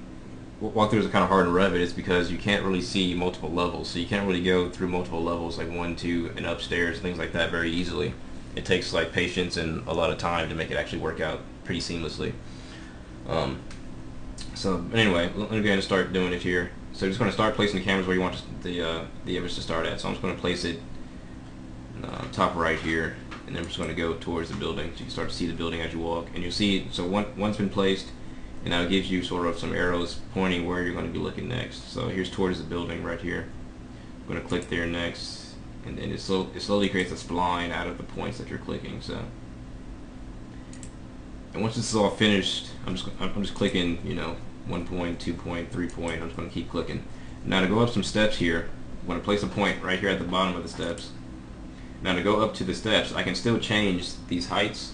walkthroughs are kind of hard in Revit is because you can't really see multiple levels. So you can't really go through multiple levels like 1, 2, and upstairs, things like that very easily. It takes like patience and a lot of time to make it actually work out pretty seamlessly. So anyway, let me go ahead and start doing it here. So I'm just going to start placing the cameras where you want the image to start at. So I'm just going to place it top right here, and then I'm just going to go towards the building so you can start to see the building as you walk. And you'll see, so one's been placed, and now it gives you sort of some arrows pointing where you're going to be looking next. So here's towards the building right here. I'm going to click there next, and then it slowly creates a spline out of the points that you're clicking. So, and once this is all finished, I'm just clicking, you know, 1 point, 2 point, 3 point. I'm just going to keep clicking. Now to go up some steps here, I'm going to place a point right here at the bottom of the steps. Now to go up to the steps, I can still change these heights.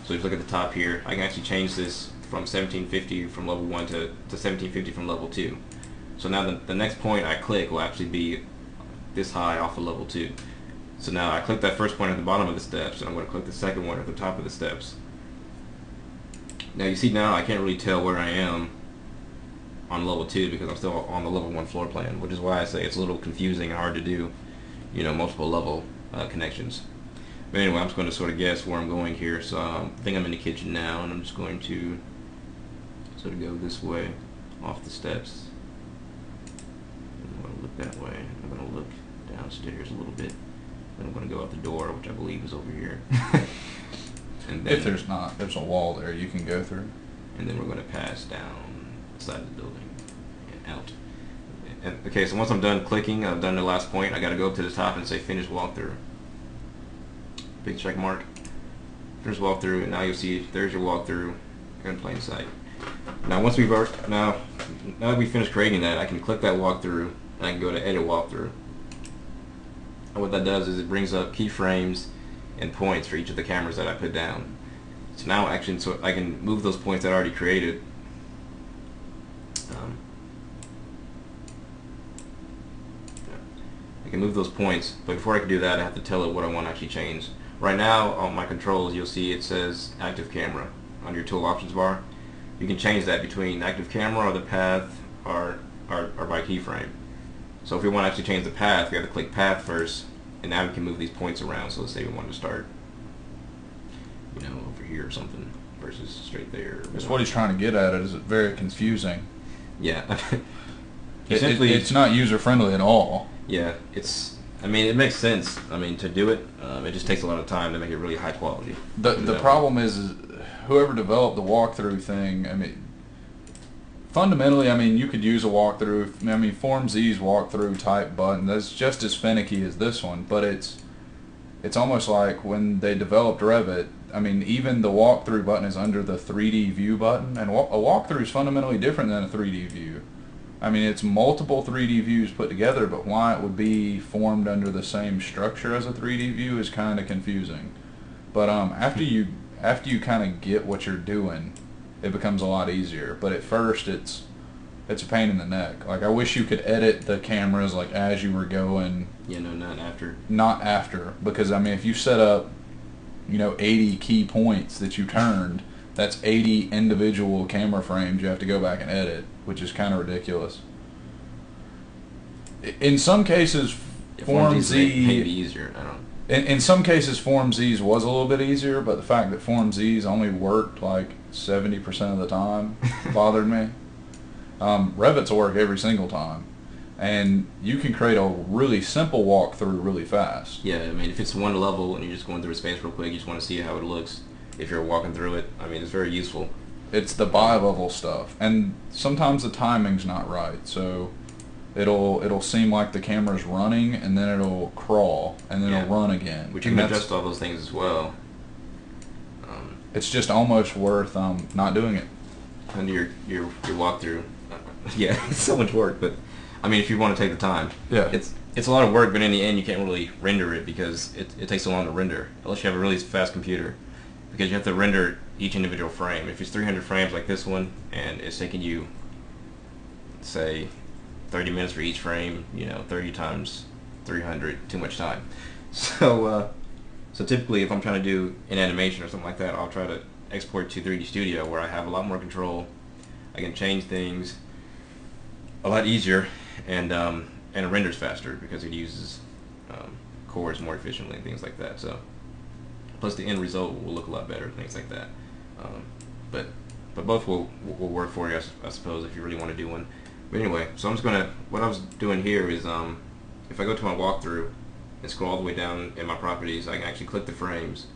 So if you look at the top here, I can actually change this from 1750 from level 1 to 1750 from level 2. So now the next point I click will actually be this high off of level 2. So now I click that first point at the bottom of the steps, and I'm going to click the second one at the top of the steps. Now you see, now I can't really tell where I am on level 2 because I'm still on the level 1 floor plan, which is why I say it's a little confusing and hard to do, you know, multiple level connections. But anyway, I'm just going to sort of guess where I'm going here. So I think I'm in the kitchen now, and I'm just going to sort of go this way off the steps. I'm going to look that way. I'm going to look downstairs a little bit. Then I'm going to go out the door, which I believe is over here. And then, If there's not, there's a wall there you can go through. And then we're going to pass down the side of the building and out. And, okay, so once I'm done clicking, I've done the last point, I got to go up to the top and say finish walkthrough. Big check mark. Finish walkthrough, and now you'll see there's your walkthrough in plain sight. Now once now that we finished creating that, I can click that walkthrough and I can go to edit walkthrough. And what that does is it brings up keyframes and points for each of the cameras that I put down. So now actually, so I can move those points that I already created. I can move those points, but before I can do that, I have to tell it what I want to actually change. Right now, on my controls, you'll see it says active camera on your tool options bar. You can change that between active camera or the path or by keyframe. So if we want to actually change the path, we have to click path first, and now we can move these points around. So let's say we want to start, over here or something versus straight there. That's what he's trying to get at. It is very confusing. Yeah. It's not user friendly at all. Yeah, it makes sense. To do it, it just takes a lot of time to make it really high quality. The problem is whoever developed the walkthrough thing, fundamentally, you could use a walkthrough. FormZ's walkthrough type button, that's just as finicky as this one, but it's almost like when they developed Revit, even the walkthrough button is under the 3D view button, and a walkthrough is fundamentally different than a 3D view. It's multiple 3D views put together, but why it would be formed under the same structure as a 3D view is kind of confusing. But after you kind of get what you're doing, it becomes a lot easier. But at first, it's a pain in the neck. Like, I wish you could edit the cameras like as you were going. Yeah, no, not after. Not after, because if you set up, 80 key points that you turned, that's 80 individual camera frames you have to go back and edit, which is kind of ridiculous. In some cases, FormZ may be easier. I don't. In some cases, FormZ's was a little bit easier, but the fact that FormZ's only worked like 70% of the time bothered me. Revit's will work every single time, and you can create a really simple walkthrough really fast. Yeah, if it's one level and you're just going through a space real quick, you just want to see how it looks. If you're walking through it, it's very useful. It's the bi-level stuff, and sometimes the timing's not right, so it'll seem like the camera's running, and then it'll crawl, and then it'll run again. Which you can adjust all those things as well. It's just almost worth not doing it. Under your walkthrough, yeah, it's so much work, but if you want to take the time, yeah, it's a lot of work, but in the end you can't really render it because it takes so long to render, unless you have a really fast computer. Because you have to render each individual frame. If it's 300 frames like this one, and it's taking you, say, 30 minutes for each frame, 30 times 300, too much time. So typically, if I'm trying to do an animation or something like that, I'll try to export to 3D Studio, where I have a lot more control. I can change things a lot easier, and it renders faster because it uses cores more efficiently and things like that. So. Plus the end result will look a lot better, things like that. But both will work for you, I suppose, if you really want to do one. But anyway, so what I was doing here is, if I go to my walkthrough and scroll all the way down in my properties, I can actually click the frames,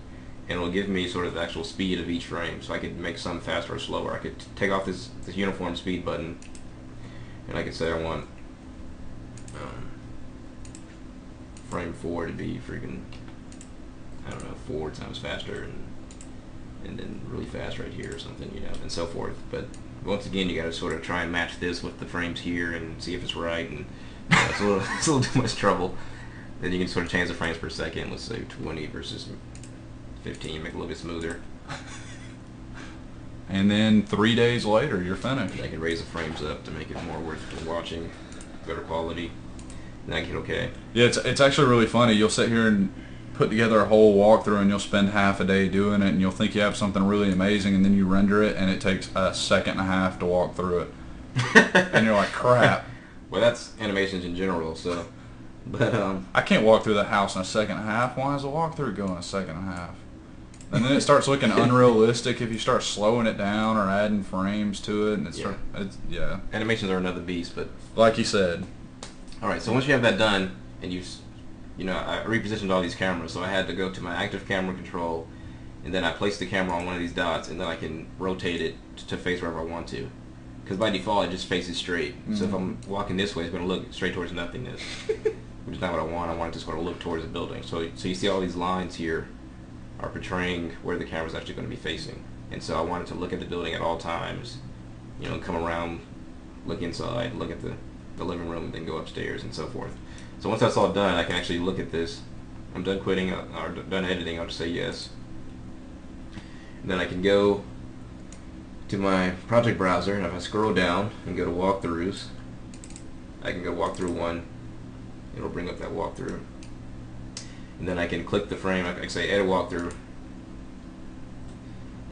and it'll give me sort of the actual speed of each frame, so I could make some faster or slower. I could take off this uniform speed button, and I could say I want frame 4 to be freaking, 4 times faster, and then really fast right here or something, and so forth. But once again, you got to sort of try and match this with the frames here and see if it's right, and it's a little too much trouble. Then you can sort of change the frames per second. Let's say 20 versus 15, make it a little bit smoother. And then 3 days later, you're finished. I can raise the frames up to make it more worth watching, better quality, and I can hit OK. Yeah, it's actually really funny. You'll sit here and put together a whole walkthrough, and you'll spend half a day doing it, and you'll think you have something really amazing, and then you render it, and it takes a second and a half to walk through it. And you're like, crap. Well, that's animations in general, so. But I can't walk through the house in a second and a half. Why does the walkthrough go in a second and a half? And then it starts looking unrealistic if you start slowing it down or adding frames to it, and Animations are another beast, but like you said. All right, so once you have that done, and you've you know, I repositioned all these cameras, so I had to go to my active camera control, and then I place the camera on one of these dots, and then I can rotate it to face wherever I want to. Because by default, it just faces straight. So if I'm walking this way, it's going to look straight towards nothingness, which is not what I want. I want it to sort of look towards the building. So you see all these lines here are portraying where the camera's actually going to be facing. And so I wanted to look at the building at all times, you know, come around, look inside, look at the living room, and then go upstairs and so forth. So once that's all done, I can actually look at this. I'm done quitting or done editing. I'll just say yes. And then I can go to my project browser, and if I scroll down and go to walkthroughs, I can go walkthrough 1. It'll bring up that walkthrough. And then I can click the frame. I can say edit walkthrough.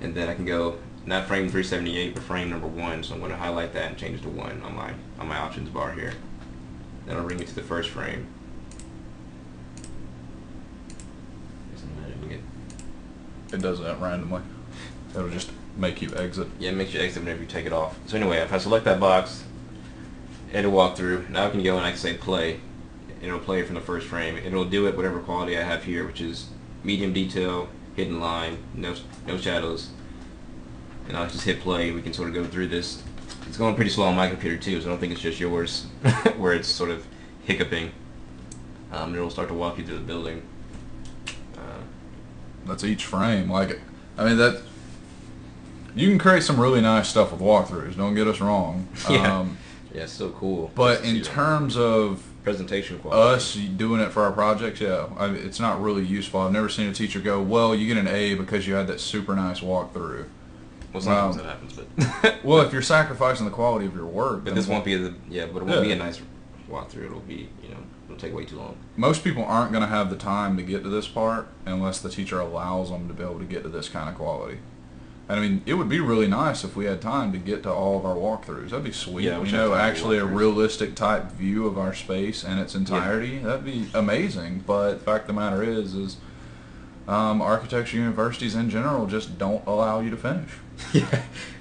And then I can go, not frame 378, but frame number 1. So I'm going to highlight that and change it to 1 on my options bar here. Then I'll bring me to the first frame. It does that randomly. It'll just make you exit. Yeah, it makes you exit whenever you take it off. So anyway, if I select that box, edit walkthrough, now I can go and I can say play. It'll play it from the first frame. It'll do it whatever quality I have here, which is medium detail, hidden line, no shadows. And I'll just hit play. We can sort of go through this. It's going pretty slow on my computer too, so I don't think it's just yours where it's sort of hiccuping. It'll start to walk you through the building. That's each frame. Like, I mean, that you can create some really nice stuff with walkthroughs. Don't get us wrong. Yeah, it's so cool. But in terms of presentation quality, us doing it for our projects, yeah, it's not really useful. I've never seen a teacher go, "Well, you get an A because you had that super nice walkthrough." Well, sometimes that happens, but well, if you're sacrificing the quality of your work, but this won't be but it won't be a nice walkthrough. It'll be, you know, it'll take way too long. Most people aren't going to have the time to get to this part unless the teacher allows them to be able to get to this kind of quality. And I mean, it would be really nice if we had time to get to all of our walkthroughs. That'd be sweet. Yeah, you know, actually a realistic type view of our space in its entirety. Yeah. That'd be amazing. But the fact of the matter is architecture universities in general just don't allow you to finish.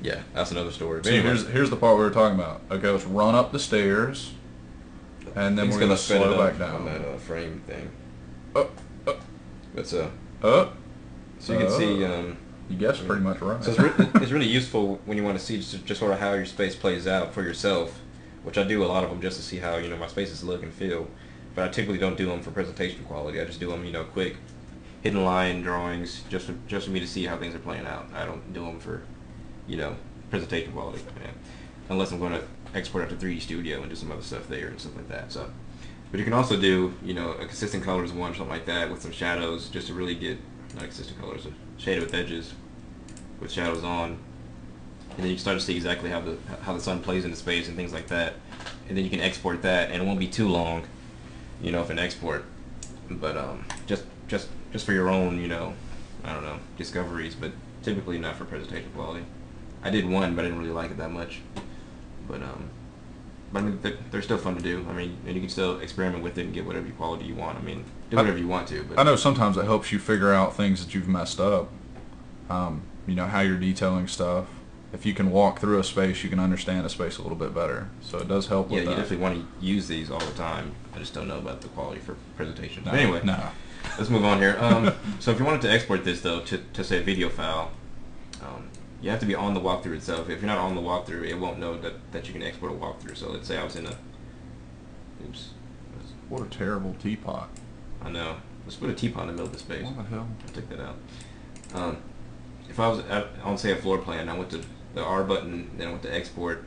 Yeah, that's another story. So here's the part we were talking about. Okay, let's run up the stairs, and then we're going to slow back down. On that frame thing. But so you can see. You guessed pretty much right. So it's really useful when you want to see just sort of how your space plays out for yourself, which I do a lot of them just to see how, you know, my spaces look and feel. But I typically don't do them for presentation quality. I just do them, you know, quick hidden line drawings just for me to see how things are playing out. I don't do them for, you know, presentation quality, unless I'm going to export out to 3D Studio and do some other stuff there and stuff like that. So, but you can also do, you know, a consistent colors one, something like that, with some shadows, just to really get not consistent colors, shaded with edges, with shadows on, and then you can start to see exactly how the sun plays into space and things like that. And then you can export that, and it won't be too long, you know, for an export. But just for your own, you know, I don't know, discoveries, but typically not for presentation quality. I did one, but I didn't really like it that much. But I mean, they're still fun to do. I mean, and you can still experiment with it and get whatever quality you want. I mean, do whatever you want to. But I know sometimes it helps you figure out things that you've messed up. You know, how you're detailing stuff. If you can walk through a space, you can understand a space a little bit better. So it does help with that. Yeah, you definitely want to use these all the time. I just don't know about the quality for presentation. No, but anyway, no. Let's move on here. So if you wanted to export this, though, to say a video file, you have to be on the walkthrough itself. If you're not on the walkthrough, it won't know that you can export a walkthrough. So let's say I was in a... Oops. What a terrible teapot. I know. Let's put a teapot in the middle of the space. What the hell? I'll take that out. If I was on, say, a floor plan, I went to the R button, then I went to export,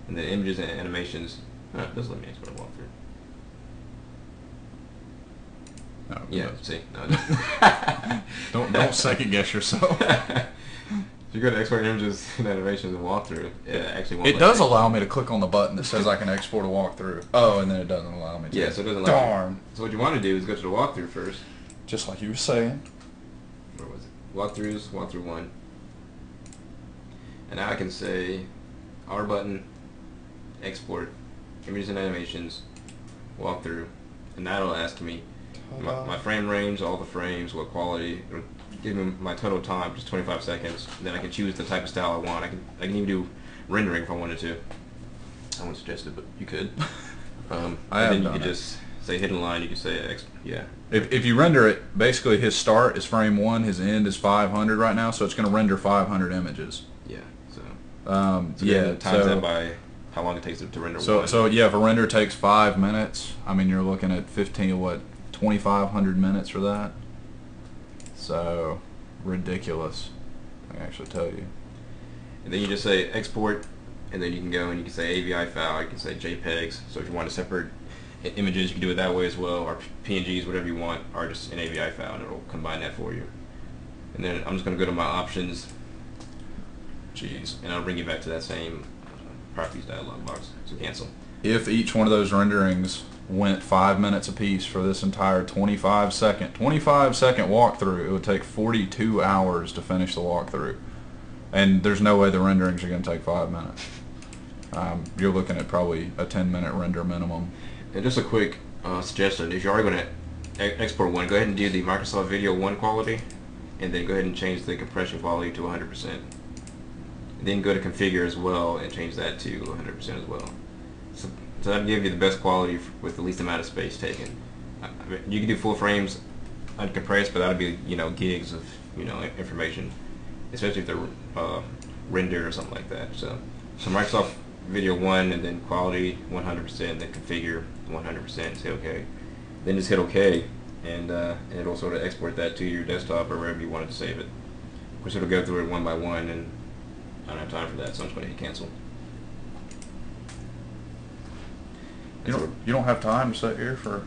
and then images and animations. It does let me export a walkthrough. No, yeah, see? No, it doesn't. Don't second guess yourself. If you go to export images and animations and walkthrough, it actually won't. It does allow me to click on the button that says I can export a walkthrough. Oh, and then it doesn't allow me to. Yeah, so it doesn't allow Darn. So what you want to do is go to the walkthrough first. Just like you were saying. Where was it? Walkthroughs, walkthrough 1. And now I can say R button, export, images and animations, walkthrough, and that'll ask me my frame range, all the frames, what quality. It'll give me my total time, just 25 seconds. And then I can choose the type of style I want. I can even do rendering if I wanted to. I won't suggest it, but you could. I have then you done could it. just say hidden line, you can say yeah. If you render it, basically his start is frame 1, his end is 500 right now, so it's going to render 500 images. Yeah. So yeah. Times that by how long it takes to render one. So yeah, if a render takes 5 minutes, I mean you're looking at 2,500 minutes for that. So ridiculous. I can actually tell you. And then you just say export, and then you can go and you can say AVI file, you can say JPEGs. So if you want to separate images, you can do it that way as well, or PNGs, whatever you want, or just an AVI file, and it'll combine that for you. And then I'm just going to go to my options, and I'll bring you back to that same properties dialog box. So cancel. If each one of those renderings went 5 minutes apiece for this entire 25 second walkthrough, it would take 42 hours to finish the walkthrough. And there's no way the renderings are going to take 5 minutes. You're looking at probably a 10-minute render minimum. And just a quick suggestion, if you're already going to export one, go ahead and do the Microsoft Video 1 quality, and then go ahead and change the compression quality to 100%. And then go to configure as well and change that to 100% as well. So that'll give you the best quality with the least amount of space taken. You can do full frames uncompressed, but that'll be gigs of information, especially if they're rendered or something like that. So Microsoft Video 1 and then quality 100%, then configure 100%, say OK. Then just hit OK, and it'll sort of export that to your desktop or wherever you wanted to save it. Of course, it'll go through it one by one, and I don't have time for that, so I'm just going to hit cancel. You don't have time to sit here for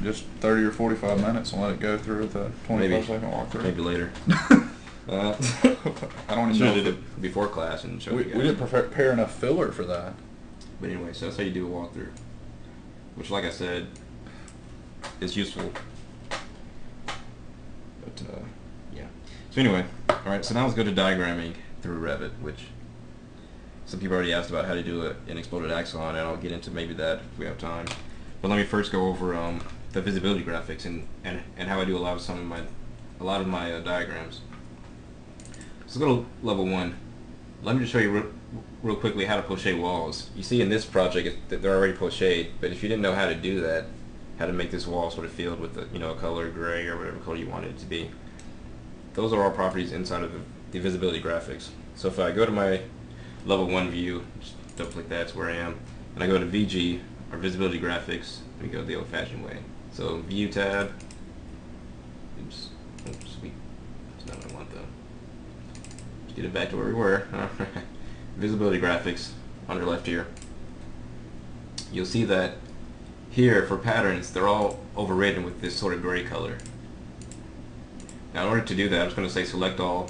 just 30 or 45 minutes and let it go through the 25-second walkthrough? Maybe later. I don't even know. Did it before class and showed We you guys. didn't prepare enough filler for that. But anyway, so that's how you do a walkthrough, which, like I said, is useful. But yeah. So anyway, all right. So now let's go to diagramming through Revit, which some people already asked about how to do an exploded axon, and I'll get into maybe that if we have time. But let me first go over the visibility graphics and how I do a lot of my diagrams. So go to level 1. Let me just show you real quickly how to poche walls. You see in this project that they're already pocheed, but if you didn't know how to do that, how to make this wall sort of filled with a color gray or whatever color you want it to be, those are all properties inside of the visibility graphics. So if I go to my level 1 view, just double click that's where I am, and I go to VG or visibility graphics, we go the old-fashioned way. So view tab. Oops, sweet. That's not what I want though. Get it back to where we were. Visibility graphics under left here. You'll see that here for patterns they're all overridden with this sort of gray color. Now in order to do that, I'm just going to say select all,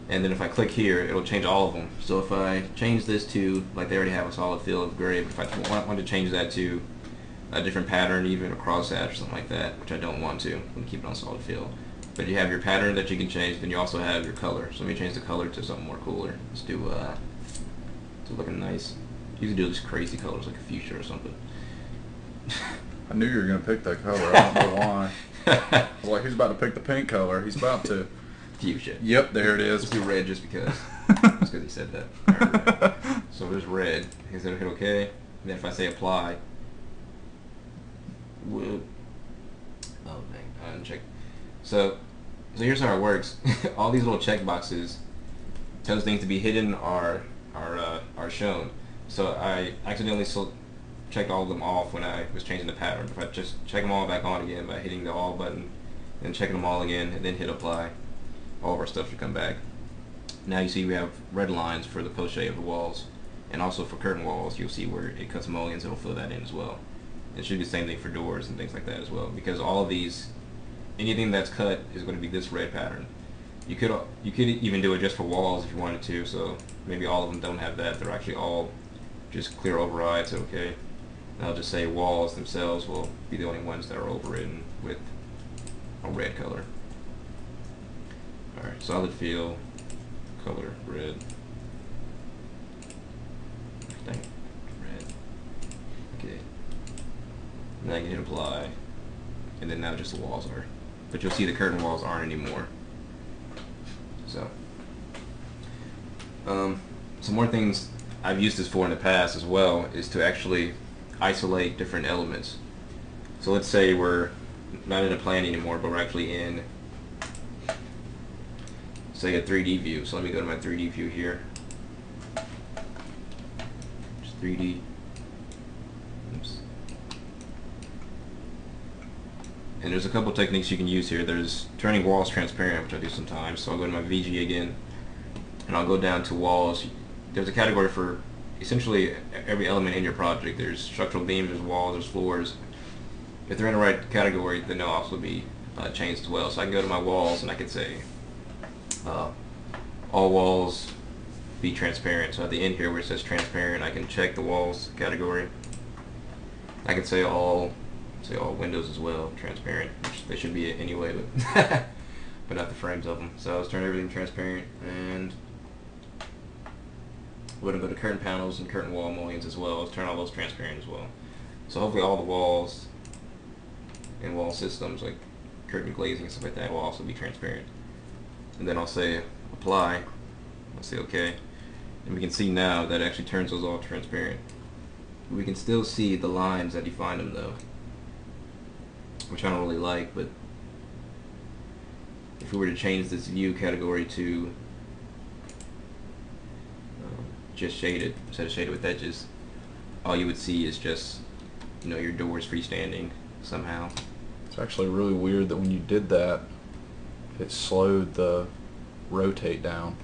and then if I click here it'll change all of them. So if I change this to, like they already have a solid fill of gray, but if I want to change that to a different pattern, even a crosshatch or something like that, which I don't want to, I'm going to keep it on solid fill. But you have your pattern that you can change, then you also have your color. So let me change the color to something more cooler. Let's do to looking nice. You can do this crazy colors like a fuchsia or something. I knew you were going to pick that color. I don't know why. I was like, he's about to pick the pink color. He's about to. Fuchsia. Yep, there it is. Let's do red just because. Just because he said that. Right. So there's red. He's going to hit OK. And then if I say apply, oh dang, I didn't check. So here's how it works. All these little check boxes tells things to be hidden are shown. So I accidentally checked all of them off when I was changing the pattern. If I just check them all back on again by hitting the all button and checking them all again and then hit apply, all of our stuff should come back. Now you see we have red lines for the poche of the walls, and also for curtain walls you'll see where it cuts mullions, it'll fill that in as well. It should be the same thing for doors and things like that as well, because all of these, anything that's cut is going to be this red pattern. You could even do it just for walls if you wanted to, so maybe all of them don't have that. They're actually all just clear overrides, okay. And I'll just say walls themselves will be the only ones that are overridden with a red color. Alright, solid fill, color, red. Dang it, red. Okay. And then I can hit apply, and then now just the walls are. But you'll see the curtain walls aren't anymore. So, some more things I've used this for in the past as well, is to actually isolate different elements. So let's say we're not in a plan anymore, but we're actually in, say, a 3D view. So let me go to my 3D view here. Just 3D. Oops. And there's a couple techniques you can use here. There's turning walls transparent, which I do sometimes. So I'll go to my VG again, and I'll go down to walls. There's a category for essentially every element in your project. There's structural beams, there's walls, there's floors. If they're in the right category, then they'll also be changed as well. So I can go to my walls and I can say all walls be transparent. So at the end here where it says transparent, I can check the walls category. I can say all windows as well, transparent, which they should be anyway, but but not the frames of them. So let's turn everything transparent, and we're going to go to curtain panels and curtain wall mullions as well. Let's turn all those transparent as well. So hopefully all the walls and wall systems like curtain glazing and stuff like that will also be transparent. And then I'll say apply. I'll say OK. And we can see now that it actually turns those all transparent. We can still see the lines that define them though, which I don't really like, but if we were to change this view category to just shaded, instead of shaded with edges, all you would see is just, you know, your doors freestanding somehow. It's actually really weird that when you did that, it slowed the rotate down.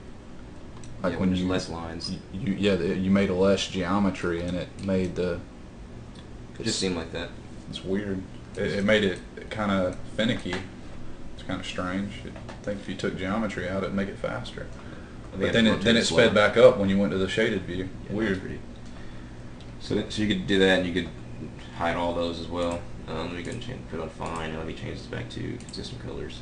Like yeah, when there's you less lines. You made a less geometry, and it made the. It just seemed like that. It's weird. It made it kind of finicky. It's kind of strange. I think if you took geometry out, it'd make it faster. But then it sped back up when you went to the shaded view. Yeah, weird. So you could do that, and you could hide all those as well. Let me go and put on fine, and let me change this back to consistent colors.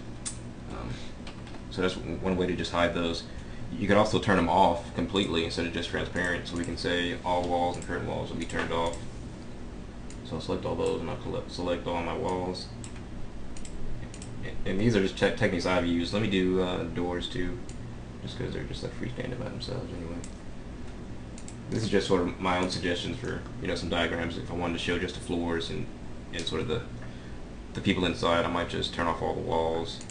So that's one way to just hide those. You could also turn them off completely instead of just transparent. So we can say all walls and curtain walls will be turned off. So I'll select all those, and I'll select all my walls. And these are just techniques I've used. Let me do doors too, just because they're just like freestanding by themselves anyway. This is just sort of my own suggestions for, you know, some diagrams. If I wanted to show just the floors and sort of the people inside, I might just turn off all the walls.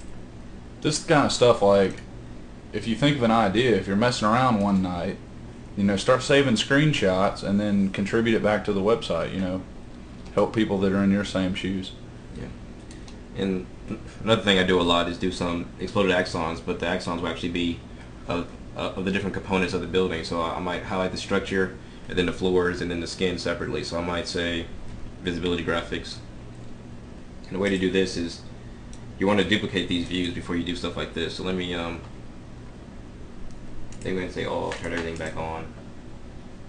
This kind of stuff, like, if you think of an idea, if you're messing around one night, you know, start saving screenshots and then contribute it back to the website, you know. Help people that are in your same shoes. Yeah. And another thing I do a lot is do some exploded axons, but the axons will actually be of the different components of the building. So I might highlight the structure, and then the floors, and then the skin separately. So I might say visibility graphics. And the way to do this is you want to duplicate these views before you do stuff like this. So let me they went and say, oh, turn everything back on.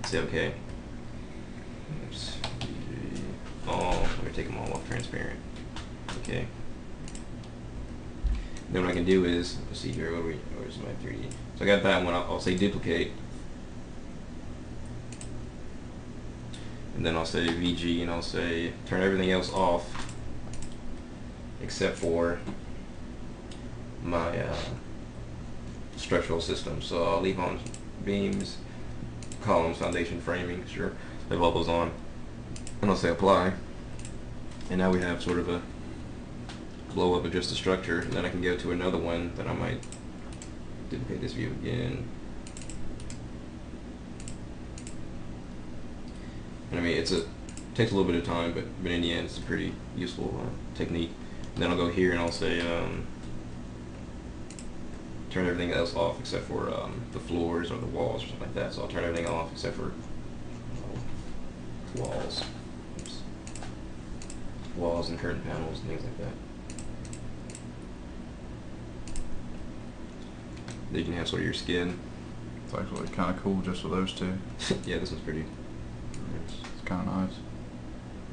Say okay. Oops. All. I'm gonna take them all off transparent. Okay. Then what I can do is, let's see here, where's my 3D? So I got that one. I'll say duplicate, and then I'll say VG, and I'll say turn everything else off except for my structural system. So I'll leave on beams, columns, foundation, framing, sure, leave all those on, and I'll say apply. And now we have sort of a blow up of just the structure, and then I can go to another one that I might duplicate this view again. And I mean, it takes a little bit of time, but in the end, it's a pretty useful technique. And then I'll go here and I'll say turn everything else off except for the floors or the walls or something like that. So I'll turn everything off except for walls. Oops. Walls and curtain panels and things like that. Then you can have sort of your skin. It's actually kind of cool just with those two. Yeah, this one's pretty. It's kind of nice.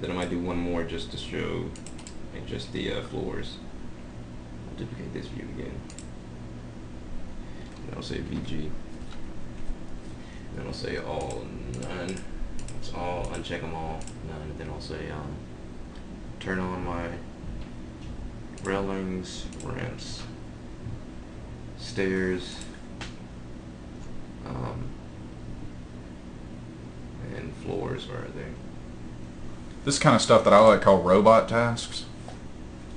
Then I might do one more just to show just the floors. I'll duplicate this view again. And I'll say VG. Then I'll say all none. It's all, uncheck them all, none. And then I'll say turn on my railings, ramps, stairs, borders are there. This kind of stuff that I like call robot tasks.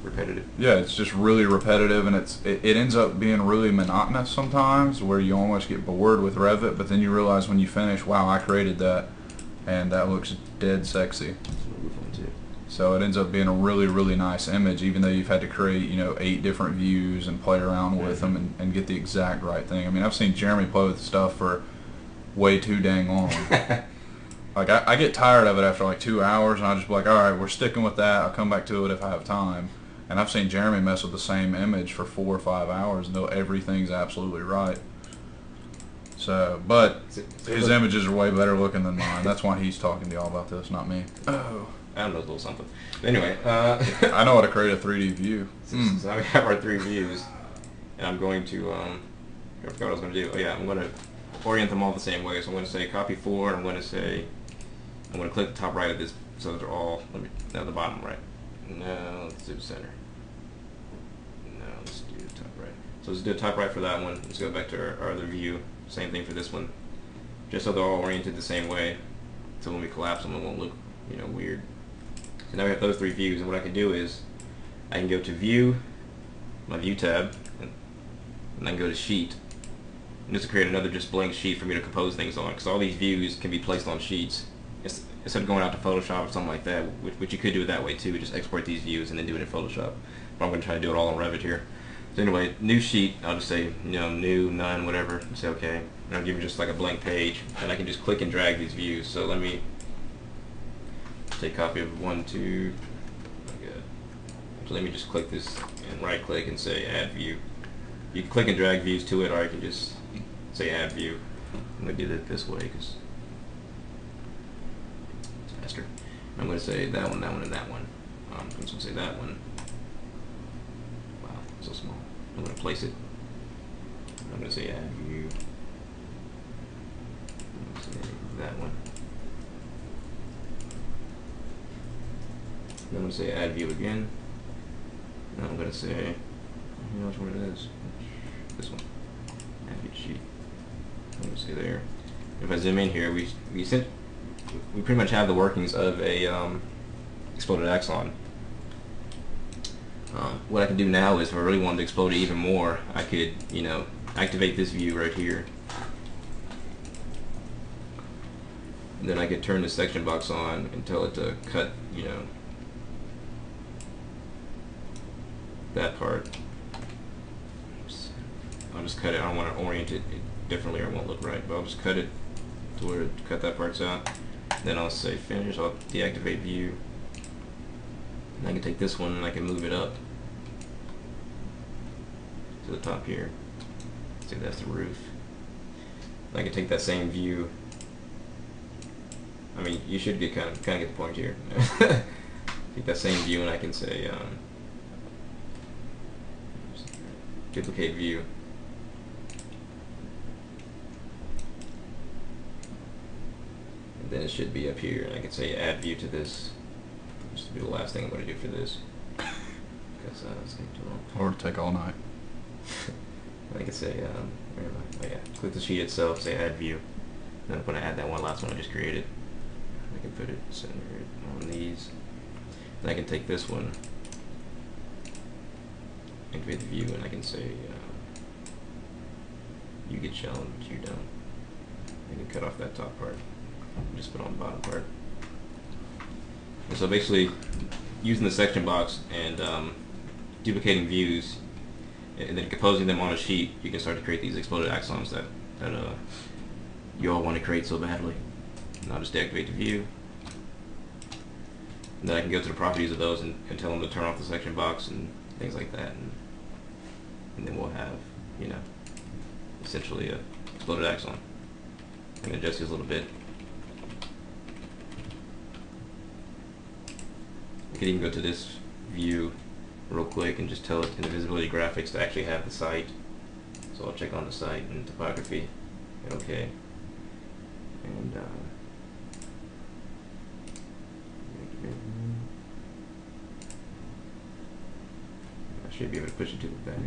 Repetitive. Yeah, it's just really repetitive, and it ends up being really monotonous sometimes, where you almost get bored with Revit, but then you realize when you finish, wow, I created that, and that looks dead sexy. So it ends up being a really, really nice image, even though you've had to create, 8 different views and play around with them and get the exact right thing. I mean, I've seen Jeremy play with stuff for way too dang long. Like, I get tired of it after like 2 hours, and I just be like, all right, we're sticking with that. I'll come back to it if I have time. And I've seen Jeremy mess with the same image for 4 or 5 hours until everything's absolutely right. So, but his images are way better looking than mine. That's why he's talking to y'all about this, not me. Oh. I don't know, a little something. But anyway. I know how to create a 3D view. So we have our 3 views. And I'm going to, I forgot what I was going to do. Oh yeah, I'm going to orient them all the same way. So I'm going to say copy 4, and I'm going to click the top right of this, so they're all, now the bottom right. No, let's do the center. No, let's do the top right. So let's do the top right for that one. Let's go back to our other view. Same thing for this one. Just so they're all oriented the same way. So when we collapse them, it won't look, weird. So now we have those 3 views, and what I can do is I can go to View, my View tab, and I can go to Sheet. And just to create another just blank sheet for me to compose things on, because all these views can be placed on sheets. Instead of going out to Photoshop or something like that, which you could do it that way too, just export these views and then do it in Photoshop. But I'm going to try to do it all on Revit here. So anyway, new sheet, I'll just say, new, none, whatever, and say okay. And I'll give you just like a blank page, and I can just click and drag these views. So let me take a copy of 1, 2, okay. So let me just click this and right click and say add view. You can click and drag views to it, or I can just say add view. I'm going to do it this way because it's faster. I'm going to say that one, and that one. I'm just going to say that one. Wow, so small. I'm going to place it. I'm going to say add view. I'm going to say that one. Then I'm going to say add view again. Now I'm going to say, which one it is? This one. Add view sheet. I'm going to say there. If I zoom in here, we pretty much have the workings of a exploded axon. What I can do now is, if I really wanted to explode it even more, I could, activate this view right here. And then I could turn the section box on and tell it to cut, that part. I'll just cut it. I don't want to orient it differently or it won't look right, but I'll just cut it to where cut that part's out. Then I'll say finish. I'll deactivate view. And I can take this one and I can move it up to the top here. See, that's the roof. And I can take that same view. I mean, you should get kind of get the point here. Take that same view and I can say duplicate view. And then it should be up here, and I can say add view to this. This will be the last thing I'm going to do for this. Because it's going to be too long. Or take all night. I can say, where am I? Oh yeah, click the sheet itself, say add view. Then I'm going to add that one last one I just created. I can put it centered on these. And I can take this one, activate the view, and I can say you get shown, but you don't. I can cut off that top part and just put on the bottom part. And so basically, using the section box and duplicating views and then composing them on a sheet, you can start to create these exploded axons that you all want to create so badly. And I'll just deactivate the view. And then I can go to the properties of those and tell them to turn off the section box and things like that. And then we'll have, essentially a exploded axon. I can adjust this a little bit. I could even go to this view real quick and just tell it in the visibility graphics to actually have the site. So I'll check on the site and topography, hit OK. And I should be able to push it to the back.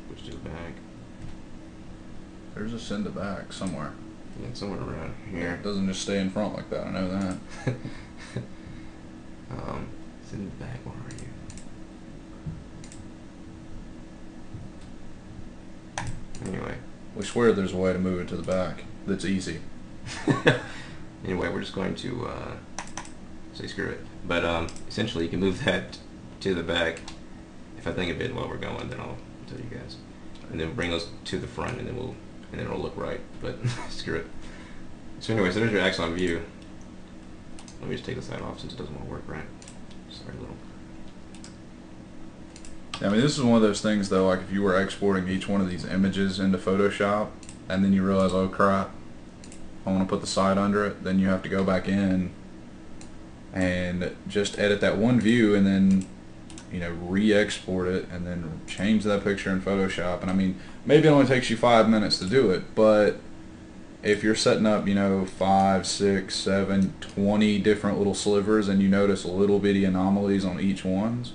Push to the back. There's a send it back somewhere. Yeah, somewhere around here. It doesn't just stay in front like that, I know that. Send it back, where are you? Anyway. We swear there's a way to move it to the back that's easy. Anyway, we're just going to say screw it. But essentially, you can move that to the back. If I think of it while we're going, then I'll tell you guys. And then bring those to the front, and then it'll look right. But screw it. So anyway, so there's your axon view. Let me just take the side off since it doesn't want to work right. Sorry, little. I mean, this is one of those things, though, like if you were exporting each one of these images into Photoshop, and then you realize, oh crap, I want to put the side under it, then you have to go back in and just edit that one view, and then, you know, re-export it, and then change that picture in Photoshop. And I mean, maybe it only takes you 5 minutes to do it, but if you're setting up, you know, 5, 6, 7, 20 different little slivers, and you notice little bitty anomalies on each ones,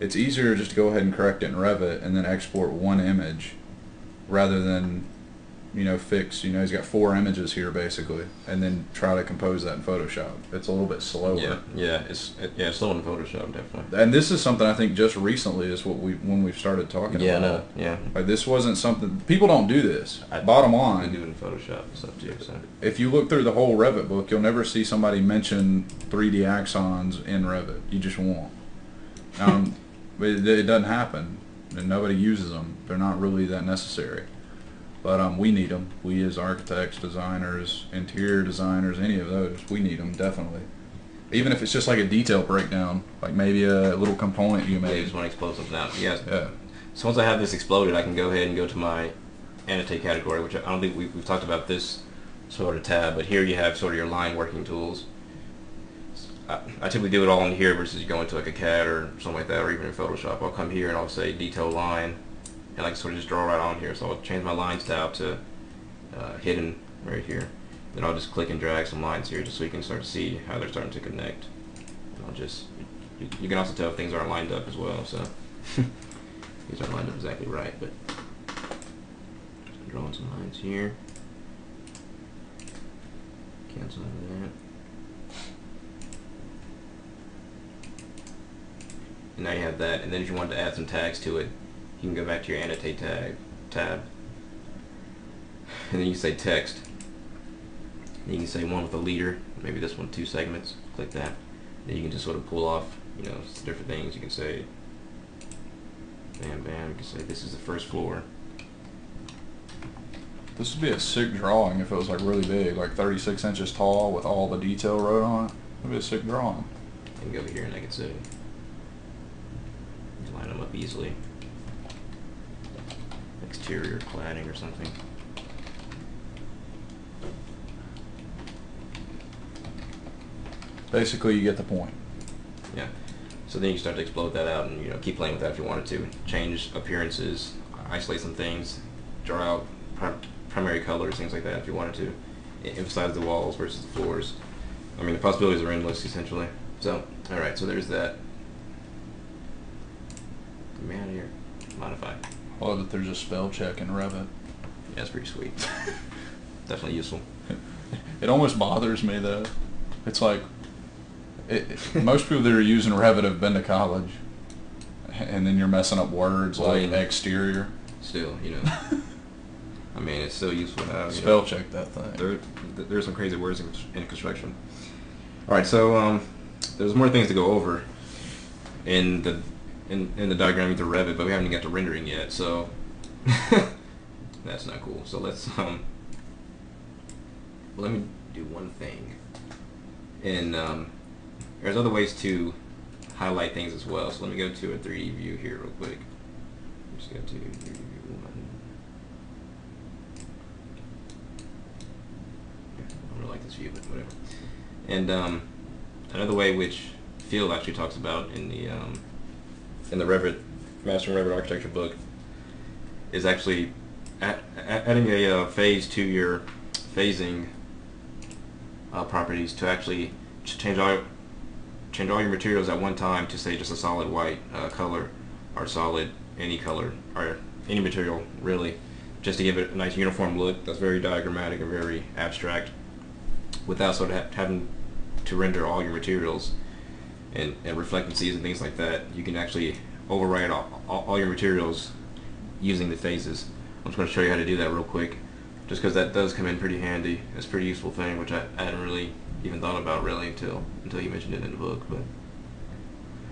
it's easier just to go ahead and correct it in Revit and then export one image rather than, you know, fix, you know, he's got 4 images here basically, and then try to compose that in Photoshop. It's a little bit slower. Yeah, it's slow in Photoshop, definitely. And this is something I think just recently is when we've started talking about. No, yeah. Like, this wasn't something, people don't do this. Bottom I line, do it in Photoshop and stuff too. So if you look through the whole Revit book, you'll never see somebody mention 3D axons in Revit. You just won't. But it doesn't happen, and nobody uses them. They're not really that necessary. But we need them. We as architects, designers, interior designers, any of those, we need them, definitely. Even if it's just like a detail breakdown, like maybe a little component you yeah, you made. just want to explode something out. Yes. Yeah. So once I have this exploded, I can go ahead and go to my annotate category, which I don't think we've talked about this sort of tab, but here you have sort of your line working tools. I typically do it all in here versus going to like a CAD or something like that, or even in Photoshop. I'll come here and I'll say detail line, and I can sort of just draw right on here. So I'll change my lines tab to hidden right here. Then I'll just click and drag some lines here just so you can start to see how they're starting to connect. And I'll just, you can also tell if things aren't lined up as well. So these aren't lined up exactly right, but just drawing some lines here. Cancel that. And now you have that, and then if you want to add some tags to it, you can go back to your annotate tab, and then you say text. And you can say one with a leader, maybe this one 2 segments. Click that. Then you can just sort of pull off, you know, different things. You can say, bam, bam. You can say this is the first floor. This would be a sick drawing if it was like really big, like 36 inches tall with all the detail wrote on it. It would be a sick drawing. And go here and I can say, line them up easily. Exterior cladding or something. Basically, you get the point. Yeah. So then you start to explode that out, and you know, keep playing with that if you wanted to. Change appearances, isolate some things, draw out primary colors, things like that if you wanted to. Emphasize the walls versus the floors. I mean, the possibilities are endless essentially. So, all right. So there's that. Get me out of here. Modify. I love that there's a spell check in Revit. Yeah, that's pretty sweet. Definitely useful. It almost bothers me though. It's like most people that are using Revit have been to college, and then you're messing up words like exterior. Still, you know. I mean, it's still useful to have. Spell check that thing. There's some crazy words in construction. All right, so there's more things to go over in the diagramming through Revit, but we haven't even got to rendering yet, so that's not cool. So let's well, let me do one thing. And there's other ways to highlight things as well. So let me go to a 3D view here real quick. Just go to 3D view 1. I don't really like this view, but whatever. And another way which Phil actually talks about in the Revit Mastering Revit Architecture book is actually adding a phase to your phasing properties to actually change all your materials at one time to say just a solid white color or solid any color or any material really, just to give it a nice uniform look that's very diagrammatic and very abstract, without sort of having to render all your materials and reflectancies and things like that. You can actually override all your materials using the phases. I'm just going to show you how to do that real quick, just because that does come in pretty handy. It's a pretty useful thing, which I hadn't really even thought about really until you mentioned it in the book. But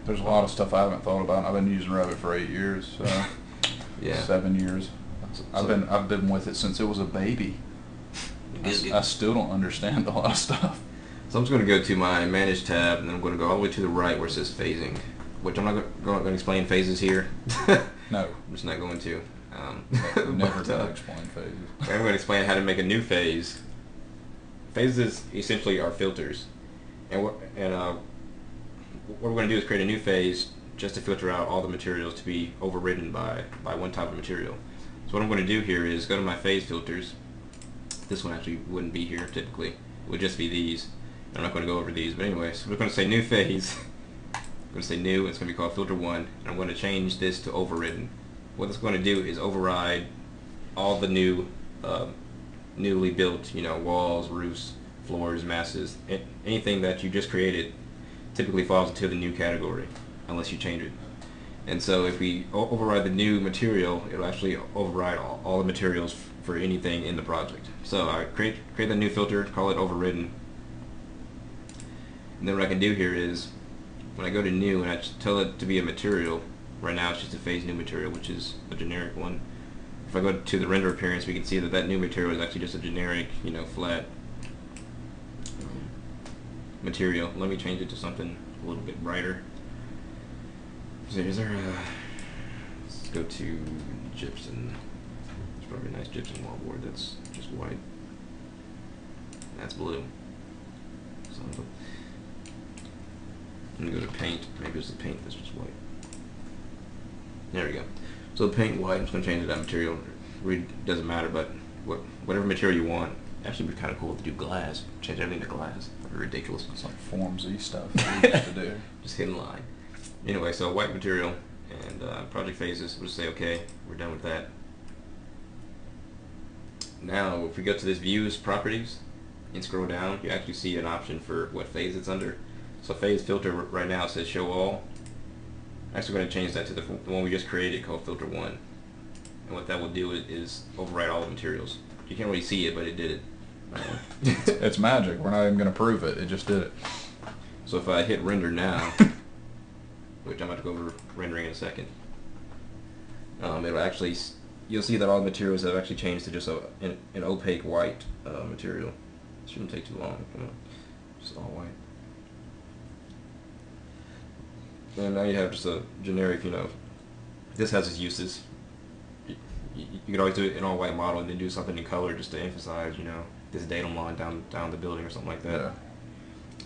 there's a lot of stuff I haven't thought about. I've been using Revit for 8 years, so yeah, 7 years. I've been with it since it was a baby. I still don't understand a lot of stuff. So I'm just going to go to my Manage tab, and then I'm going to go all the way to the right where it says Phasing, which I'm not going to explain phases here. No. I'm just not going to. Never going to explain phases. I'm going to explain how to make a new phase. Phases essentially are filters. And what we're going to do is create a new phase just to filter out all the materials to be overridden by one type of material. So what I'm going to do here is go to my phase filters. This one actually wouldn't be here typically. It would just be these. I'm not going to go over these, but anyway, so we're going to say new phase. I'm going to say new, it's going to be called filter 1, and I'm going to change this to overridden. What it's going to do is override all the new, newly built, walls, roofs, floors, masses, anything that you just created typically falls into the new category, unless you change it. And so if we override the new material, it'll actually override all the materials for anything in the project. So I create the new filter, call it overridden. And then what I can do here is, when I go to new and I tell it to be a material, right now it's just a phase new material, which is a generic one. If I go to the render appearance, we can see that new material is actually just a generic, flat material. Let me change it to something a little bit brighter. So let's go to gypsum. It's probably a nice gypsum wallboard that's just white. That's blue. So I'm going to go to paint. Maybe it's the paint that's just white. There we go. So the paint white, I'm just going to change it to that material. Really doesn't matter, but whatever material you want. Actually, it'd be kind of cool to do glass. Change everything to glass. That'd be ridiculous. It's like Formsy stuff we used to do. Just hidden line. Anyway, so white material and project phases. We'll just say okay. We're done with that. Now, if we go to this views properties and scroll down, you actually see an option for what phase it's under. So phase filter right now says show all. I'm actually going to change that to the one we just created called filter 1. And what that will do is override all the materials. You can't really see it, but it did it. It's magic. We're not even going to prove it. It just did it. So if I hit render now, which I'm about to go over rendering in a second, it'll actually, you'll see that all the materials have actually changed to just an opaque white material. It shouldn't take too long. Just all white. And now you have just a generic, this has its uses. You could always do it in all white model and then do something in color just to emphasize, this datum line down the building or something like that. Yeah.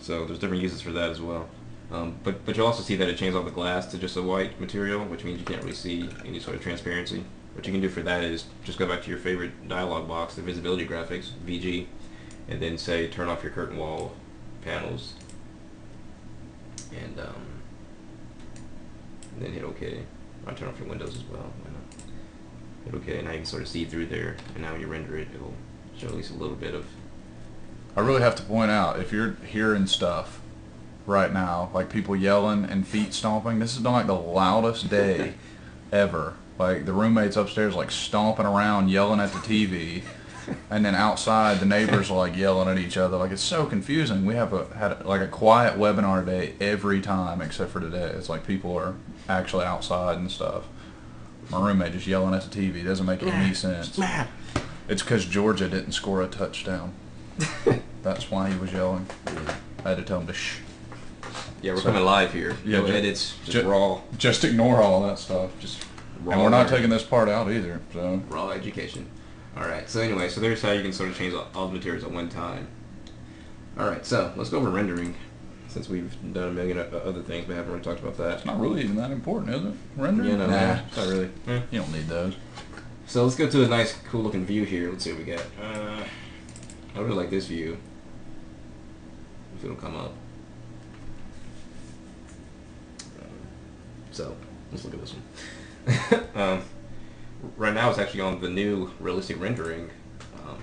So there's different uses for that as well. But you'll also see that it changed all the glass to just a white material, which means you can't really see any sort of transparency. What you can do for that is just go back to your favorite dialog box, the visibility graphics, VG, and then say turn off your curtain wall panels, and then hit OK. I'll turn off your windows as well. Why not? Hit OK, and now you can sort of see through there, and now when you render it, it'll show at least a little bit of... I really have to point out, if you're hearing stuff right now, like people yelling and feet stomping, this has been like the loudest day ever. Like the roommates upstairs like stomping around, yelling at the TV, and then outside the neighbors like yelling at each other. Like it's so confusing. We have had like a quiet webinar day every time except for today. It's like people are actually outside and stuff. My roommate just yelling at the TV. It doesn't make any sense. It's because Georgia didn't score a touchdown. That's why he was yelling. I had to tell him to shh. Yeah, we're coming live here. Yeah, no edits, just raw. Just ignore all that stuff. Just raw, and we're not taking this part out either. So raw education. All right. So anyway, so there's how you can sort of change all the materials at one time. All right. So let's go over rendering, since we've done a million other things, but haven't really talked about that. It's not really even that important, is it? Rendering? Yeah, no, nah, it's not really. You don't need those. So let's go to a nice, cool looking view here. Let's see what we got. I really like this view. If it'll come up. So let's look at this one. Right now it's actually on the new realistic rendering um,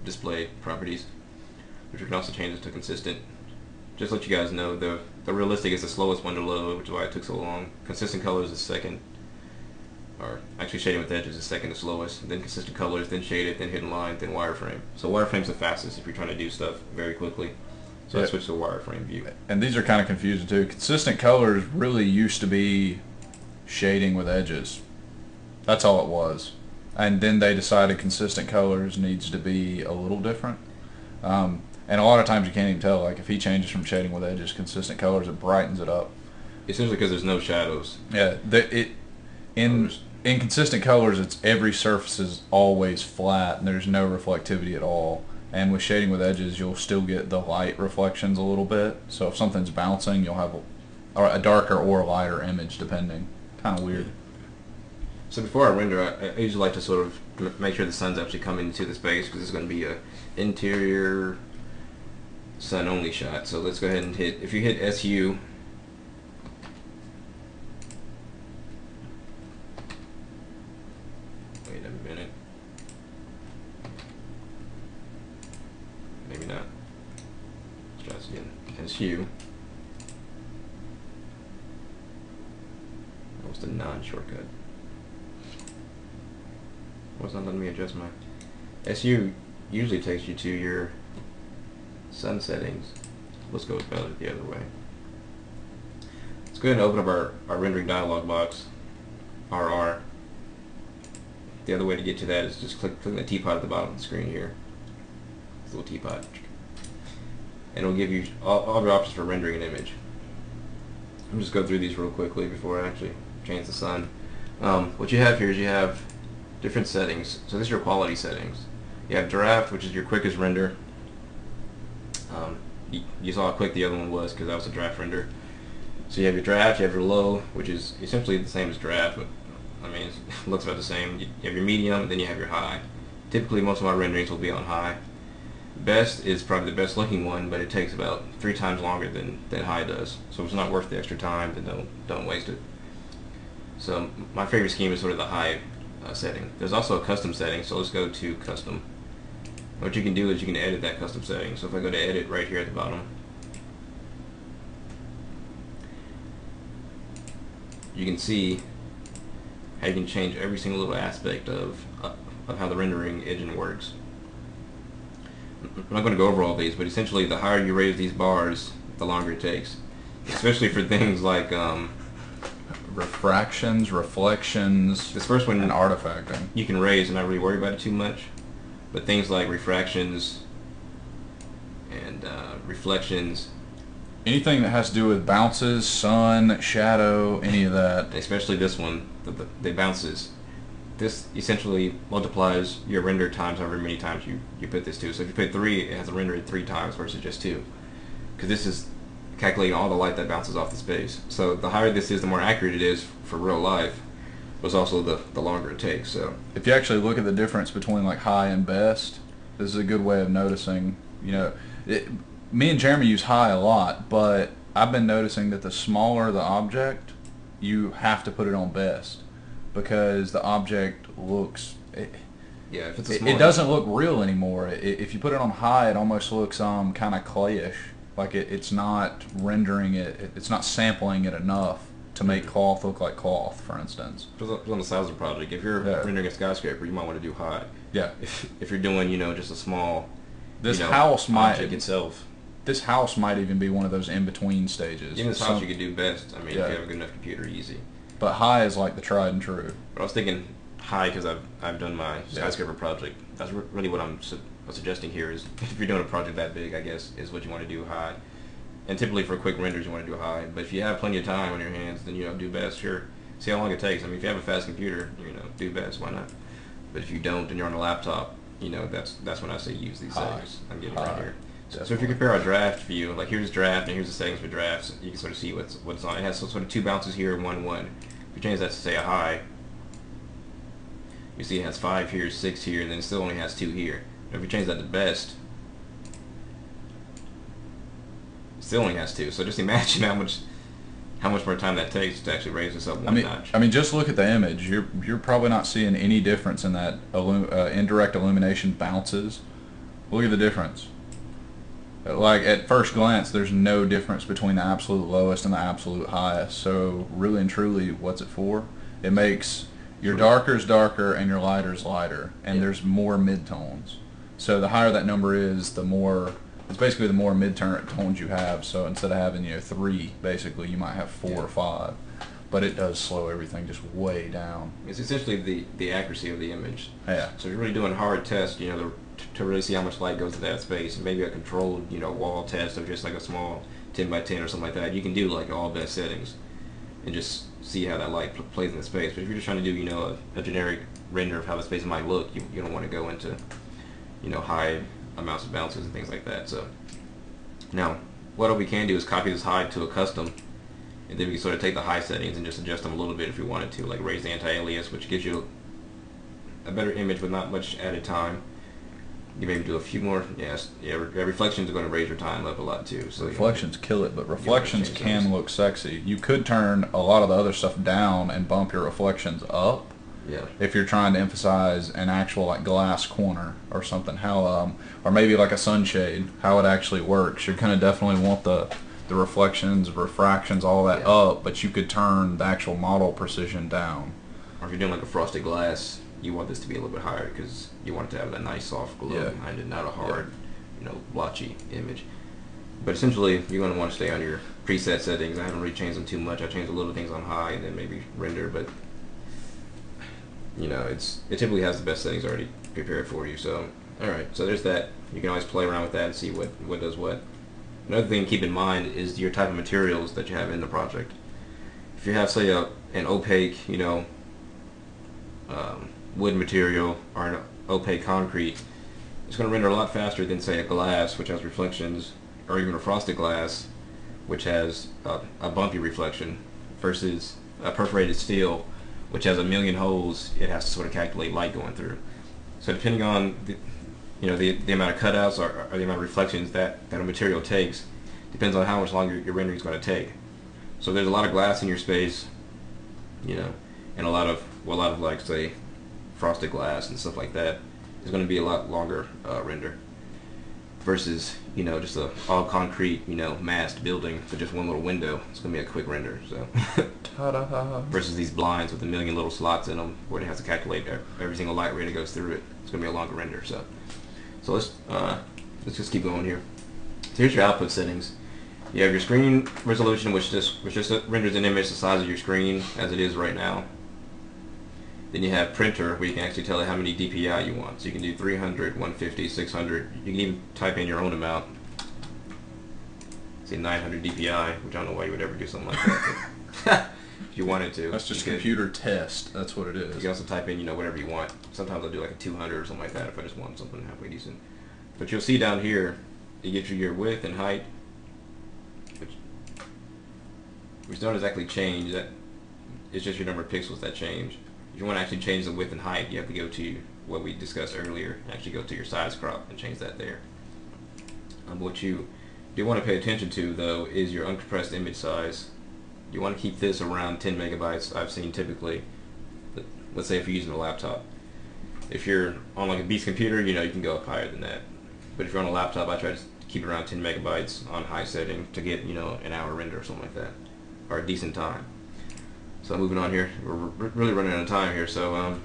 display properties, which we can also change it to consistent. Just to let you guys know, the realistic is the slowest one to load, which is why it took so long. Consistent colors is second, or actually shading with edges is second to slowest, then consistent colors, then shaded, then hidden line, then wireframe. So wireframe's the fastest if you're trying to do stuff very quickly. So I switched to a wireframe view. And these are kind of confusing too. Consistent colors really used to be shading with edges. That's all it was. And then they decided consistent colors needs to be a little different. And a lot of times you can't even tell. Like if he changes from shading with edges, consistent colors, it brightens it up. Essentially because there's no shadows. Yeah, in consistent colors, it's every surface is always flat and there's no reflectivity at all. And with shading with edges, you'll still get the light reflections a little bit. So if something's bouncing, you'll have a darker or a lighter image, depending. Kind of weird. So before I render, I usually like to sort of make sure the sun's actually coming into the space, because it's going to be a interior sun only shot. So let's go ahead and hit, if you hit SU, wait a minute, maybe not, let's try this again, SU, that was the non-shortcut. What's not letting me adjust my SU usually takes you to your sun settings. Let's go about it the other way. Let's go ahead and open up our rendering dialog box, RR. The other way to get to that is just click the teapot at the bottom of the screen here. This little teapot. And it'll give you all the options for rendering an image. I'm just go through these real quickly before I actually change the sun. What you have here is you have different settings. So this is your quality settings. You have draft, which is your quickest render. You saw how quick the other one was because that was a draft render. So you have your draft, you have your low, which is essentially the same as draft, but I mean it looks about the same. You have your medium, and then you have your high. Typically most of my renderings will be on high. Best is probably the best looking one, but it takes about 3 times longer than high does. So if it's not worth the extra time, then don't waste it. So my favorite scheme is sort of the high setting. There's also a custom setting, so let's go to custom. What you can do is you can edit that custom setting. So if I go to edit right here at the bottom, you can see how you can change every single little aspect of how the rendering engine works. I'm not going to go over all these, but essentially the higher you raise these bars, the longer it takes. Especially for things like refractions, reflections, this first one, and artifacting. You can raise and not really worry about it too much. But things like refractions and reflections, anything that has to do with bounces, sun, shadow, any of that. Especially this one, the bounces. This essentially multiplies your render times however many times you put this to. So if you put 3, it has to render it 3 times versus just 2. Because this is calculating all the light that bounces off the space. So the higher this is, the more accurate it is for real life, but it's also the longer it takes. So if you actually look at the difference between like high and best, this is a good way of noticing, you know, me and Jeremy use high a lot, but I've been noticing that the smaller the object, you have to put it on best, because the object looks, yeah, if it's it doesn't look real anymore. If you put it on high, it almost looks kind of clayish, like it's not rendering it, it's not sampling it enough to make cloth look like cloth, for instance. On the size of the project, if you're rendering a skyscraper, you might want to do high. Yeah. If you're doing, you know, just a small, house object itself. This house might even be one of those in-between stages. Even this house you could do best. I mean, if you have a good enough computer, easy. But high is like the tried and true. But I was thinking high because I've done my skyscraper project. That's really what I'm suggesting here is if you're doing a project that big, I guess, is what you want to do high. And typically for quick renders, you want to do high. But if you have plenty of time on your hands, then do best. Sure, see how long it takes. I mean, if you have a fast computer, do best. Why not? But if you don't, and you're on a laptop, that's when I say use these settings. I'm getting right here. So if you compare our draft view, like here's draft and here's the settings for drafts, you can sort of see what's on. It has sort of 2 bounces here and 1, 1. If you change that to say a high, you see it has 5 here, 6 here, and then it still only has 2 here. If you change that to best, it still only has 2. So just imagine how much how much more time that takes to actually raise this up one notch. I mean, just look at the image. You're probably not seeing any difference in that indirect illumination bounces. Look at the difference. Like at first glance, there's no difference between the absolute lowest and the absolute highest. So really and truly, what's it for? It makes your darker's darker and your lighter's lighter, and there's more midtones. So the higher that number is, the more, it's basically the more mid-tones you have. So instead of having 3, basically you might have 4 or 5, but it does slow everything just way down. It's essentially the accuracy of the image. Yeah. So you're really doing hard tests, to really see how much light goes to that space. Maybe a controlled, wall test of just like a small 10 by 10 or something like that. You can do like all best settings and just see how that light plays in the space. But if you're just trying to do, a generic render of how the space might look, you don't want to go into, high amounts of bounces and things like that. So now, what we can do is copy this high to a custom, and then we can sort of take the high settings and just adjust them a little bit if we wanted to, like raise the anti-alias, which gives you a better image with not much added time. You maybe do a few more. Reflections are going to raise your time up a lot too. So reflections kill it, but reflections can look sexy. You could turn a lot of the other stuff down and bump your reflections up. Yeah. If you're trying to emphasize an actual like glass corner or something, how or maybe like a sunshade, how it actually works. You're gonna definitely want the reflections, refractions, all that up, but you could turn the actual model precision down. Or if you're doing like a frosted glass, you want this to be a little bit higher because you want it to have that nice soft glow behind it, not a hard, blotchy image. But essentially, you're going to want to stay on your preset settings. I haven't really changed them too much. I changed a little things on high and then maybe render, but it typically has the best settings already prepared for you. So, all right, so there's that. You can always play around with that and see what does what. Another thing to keep in mind is your type of materials that you have in the project. If you have, say, an opaque, wood material or an opaque concrete, it's going to render a lot faster than, say, a glass, which has reflections, or even a frosted glass, which has a bumpy reflection, versus a perforated steel, which has a million holes. It has to sort of calculate light going through. So depending on the amount of cutouts or the amount of reflections that a material takes, depends on how much longer your rendering is going to take. So there's a lot of glass in your space, and a lot of like, say, frosted glass and stuff like that is going to be a lot longer render versus just a all concrete massed building with just one little window. It's going to be a quick render. So Ta-da. versus these blinds with a million little slots in them where they have to calculate every single light ray that goes through it. It's going to be a longer render. So let's just keep going here. So here's your output settings. You have your screen resolution, which just renders an image the size of your screen as it is right now. Then you have printer, where you can actually tell it how many DPI you want. So you can do 300, 150, 600. You can even type in your own amount. Say 900 DPI, which I don't know why you would ever do something like that. If you wanted to. That's just computer test. That's what it is. You can also type in, whatever you want. Sometimes I'll do like a 200 or something like that if I just want something halfway decent. But you'll see down here, it gives you your width and height, which don't exactly change. That it's just your number of pixels that change. If you want to actually change the width and height, you have to go to what we discussed earlier and actually go to your size crop and change that there. What you do want to pay attention to, though, is your uncompressed image size. You want to keep this around 10 megabytes, I've seen typically. Let's say if you're using a laptop. If you're on like a beast computer, you can go up higher than that. But if you're on a laptop, I try to keep it around 10 megabytes on high setting to get, an hour render or something like that, or a decent time. So moving on here, we're really running out of time here, so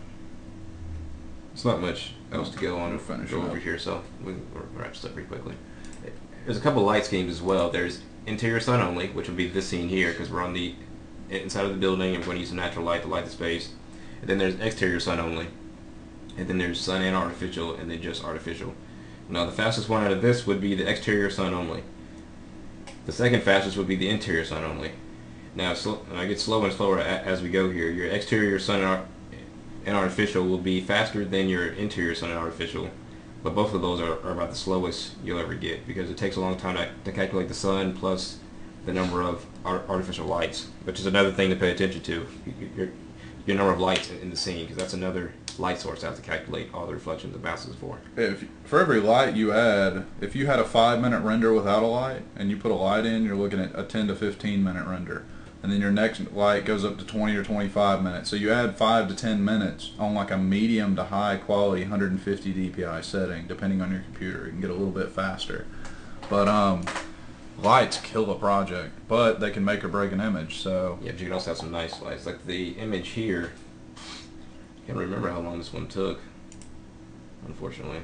it's not much else to go on. Go over here, so we'll wrap this up pretty quickly. There's a couple light schemes as well. There's interior sun only, which would be this scene here, because we're on the inside of the building and we're going to use some natural light to light the space. And then there's exterior sun only, and then there's sun and artificial, and then just artificial. Now the fastest one out of this would be the exterior sun only. The second fastest would be the interior sun only. Now I get slower and slower as we go here. Your exterior sun and artificial will be faster than your interior sun and artificial, but both of those are about the slowest you'll ever get, because it takes a long time to calculate the sun plus the number of artificial lights, which is another thing to pay attention to. Your number of lights in the scene, because that's another light source I have to calculate all the reflections and bounces for. For every light you add, if you had a 5-minute render without a light and you put a light in, you're looking at a 10 to 15 minute render. and then your next light goes up to 20 or 25 minutes. So you add 5 to 10 minutes on like a medium to high quality 150 DPI setting, depending on your computer. You can get a little bit faster. But lights kill a project, but they can make or break an image. So yeah, but you can also have some nice lights. Like the image here, I can't remember how long this one took, unfortunately.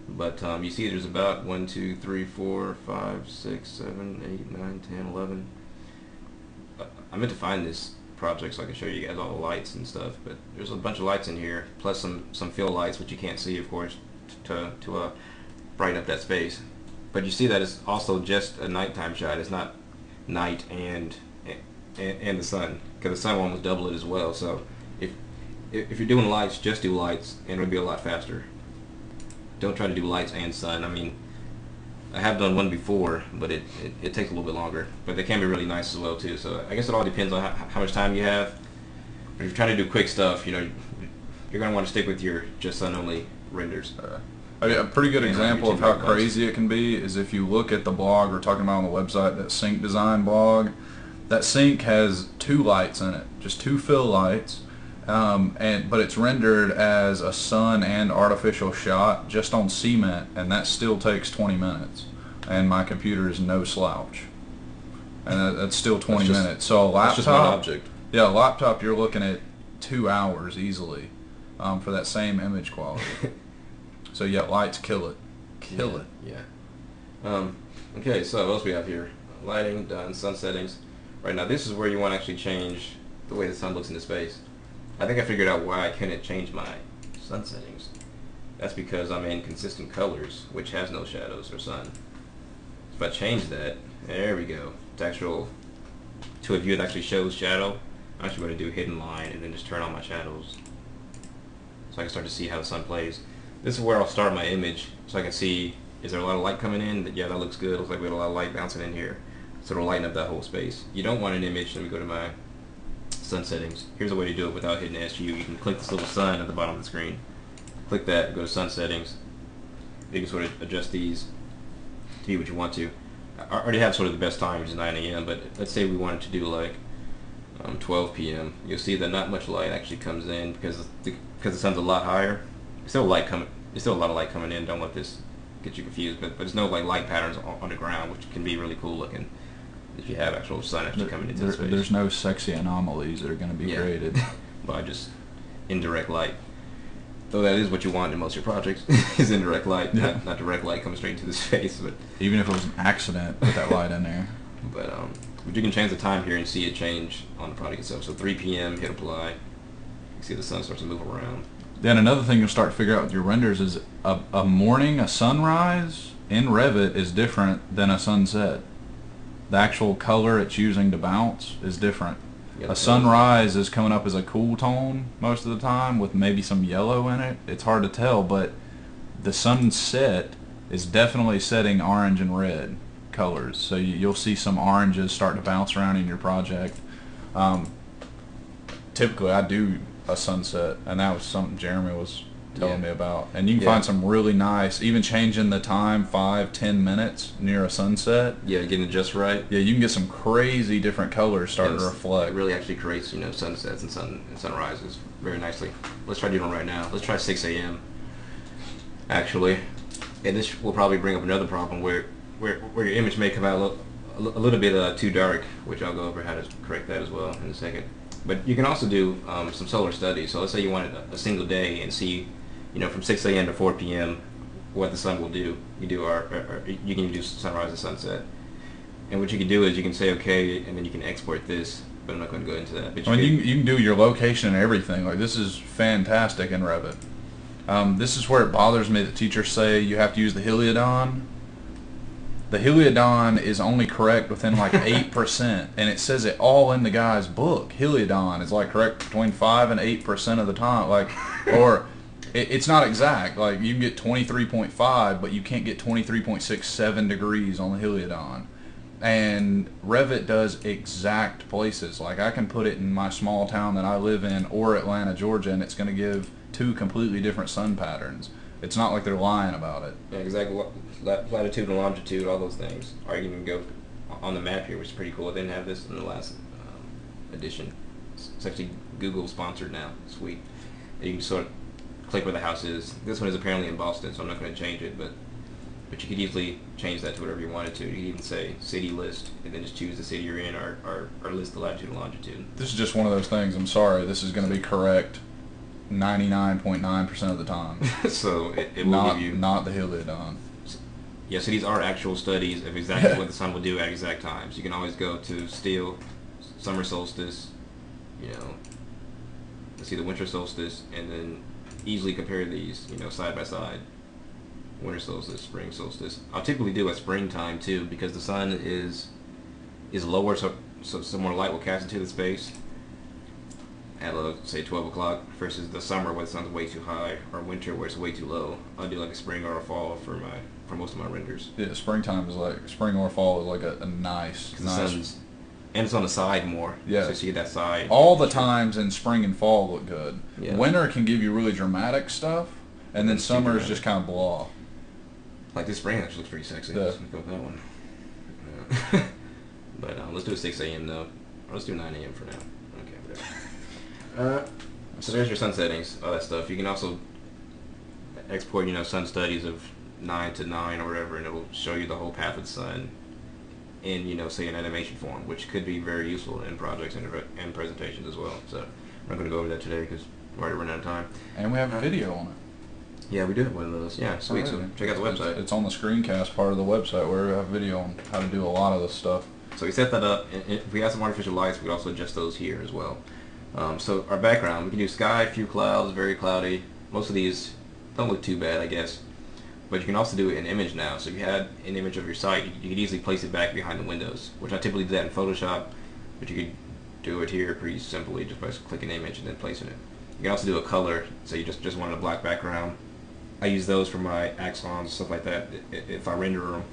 But you see there's about 1, 2, 3, 4, 5, 6, 7, 8, 9, 10, 11. I meant to find this project so I can show you guys all the lights and stuff, but there's a bunch of lights in here, plus some fill lights, which you can't see, of course, to brighten up that space. But you see that it's also just a nighttime shot. It's not night and the sun, because the sun will almost double it as well. So if you're doing lights, just do lights, and it'll be a lot faster. Don't try to do lights and sun. I mean, I have done one before, but it takes a little bit longer. But they can be really nice as well too. So I guess it all depends on how much time you have. But if you're trying to do quick stuff, you know, you're going to want to stick with your just sun only renders. I mean, a pretty good example of how crazy it can be is if you look at the blog we're talking about on the website, that Sync Design blog. That Sync has 2 lights in it, just 2 fill lights. But it's rendered as a sun and artificial shot just on cement, and that still takes 20 minutes. And my computer is no slouch, and that's still 20 minutes. So a laptop, that's just one object. Yeah, a laptop, you're looking at 2 hours easily for that same image quality. So yeah, lights kill it, it. Yeah. Okay, so what else we have here? Lighting done, sun settings. Right now, this is where you want to actually change the way the sun looks into space. I think I figured out why I couldn't change my sun settings. That's because I'm in consistent colors, which has no shadows or sun. If I change that, there we go. It's actual, to a view that actually shows shadow, I'm actually going to do hidden line and then just turn on my shadows. So I can start to see how the sun plays. This is where I'll start my image, so I can see, is there a lot of light coming in? Yeah, that looks good. Looks like we have a lot of light bouncing in here. So it'll lighten up that whole space. You don't want an image, let me go to my sun settings. Here's a way to do it without hitting SU. You can click this little sun at the bottom of the screen. Click that, go to sun settings. You can sort of adjust these to be what you want to. I already have sort of the best time, which is 9 a.m., but let's say we wanted to do like 12 p.m. You'll see that not much light actually comes in because the sun's a lot higher. There's still a lot of light coming in. Don't let this get you confused, but there's no like light patterns on the ground, which can be really cool looking if you have actual sun actually coming into the space. There's no sexy anomalies that are going to be created by just indirect light. Though that is what you want in most of your projects, is indirect light, not direct light coming straight into the space. But even if it was an accident, put that light in there. But you can change the time here and see it change on the project itself. So 3 p.m. hit apply. You can see the sun starts to move around. Then another thing you'll start to figure out with your renders is a morning, a sunrise in Revit is different than a sunset. The actual color it's using to bounce is different. A sunrise is coming up as a cool tone most of the time with maybe some yellow in it. It's hard to tell, but the sunset is definitely setting orange and red colors. So you'll see some oranges start to bounce around in your project. Typically I do a sunset, and that was something Jeremy was telling me about. And you can find some really nice, even changing the time 5-10 minutes near a sunset. Yeah, getting it just right. Yeah, you can get some crazy different colors starting to reflect. It really actually creates, sunsets and sunrises very nicely. Let's try doing it right now. Let's try 6 a.m. actually. And this will probably bring up another problem where your image may come out a little bit too dark, which I'll go over how to correct that as well in a second. But you can also do some solar studies. So let's say you wanted a single day and see, from 6 a.m. to 4 p.m. what the sun will do. You can do sunrise and sunset. And what you can do is you can say okay, and then you can export this. But I'm not going to go into that. But you can do your location and everything. Like, this is fantastic in Revit. This is where it bothers me that teachers say you have to use the Heliodon. The Heliodon is only correct within like 8%, and it says it all in the guy's book. Heliodon is like correct between 5 and 8% of the time. Or it's not exact. Like, you can get 23.5, but you can't get 23.67 degrees on the Heliodon. And Revit does exact places. Like, I can put it in my small town that I live in or Atlanta, Georgia, and it's going to give 2 completely different sun patterns. It's not like they're lying about it. Yeah, exactly. Latitude and longitude, all those things. Or you can go on the map here, which is pretty cool. I didn't have this in the last edition. It's actually Google sponsored now. Sweet. And you can sort of click where the house is. This one is apparently in Boston, so I'm not going to change it, but you could easily change that to whatever you wanted to. You could even say city list, and then just choose the city you're in, or list the latitude and longitude. This is just one of those things. I'm sorry. This is going to be correct 99.9% of the time. So it will give you... Not the hill they done. Yeah, so these are actual studies of exactly what the sun will do at exact times. You can always go to Steele, summer solstice, see the winter solstice, and then easily compare these, side by side. Winter solstice, spring solstice. I'll typically do at springtime too, because the sun is lower, so some more light will cast into the space at say 12 o'clock, versus the summer where the sun's way too high, or winter where it's way too low. I'll do like a spring or a fall for most of my renders. Yeah, springtime is like spring or fall is like a nice. The sun's, and it's on the side more. Yeah. So you see that side. All the times in spring and fall look good. Yeah. Winter can give you really dramatic stuff, and then summer is just kind of blah. Like this spring actually looks pretty sexy. Yeah. Let's go with that one. But let's do a 6 a.m. though. Or let's do 9 a.m. for now. Okay, whatever. So there's your sun settings, all that stuff. You can also export, sun studies of 9 to 9 or whatever, and it will show you the whole path of the sun in, say an animation form, which could be very useful in projects and presentations as well. So I'm not going to go over that today because we're already running out of time. And we have a video on it. Yeah, we do have one of those. Yeah, sweet. So check out the website. It's on the screencast part of the website where we have a video on how to do a lot of this stuff. So we set that up, and if we have some artificial lights, we can also adjust those here as well. So our background, we can do sky, few clouds, very cloudy. Most of these don't look too bad, I guess. But you can also do an image now. So if you had an image of your site, you could easily place it back behind the windows, which I typically do that in Photoshop, but you could do it here pretty simply just by clicking image and then placing it. You can also do a color, so you just wanted a black background. I use those for my axons, stuff like that. If I render them,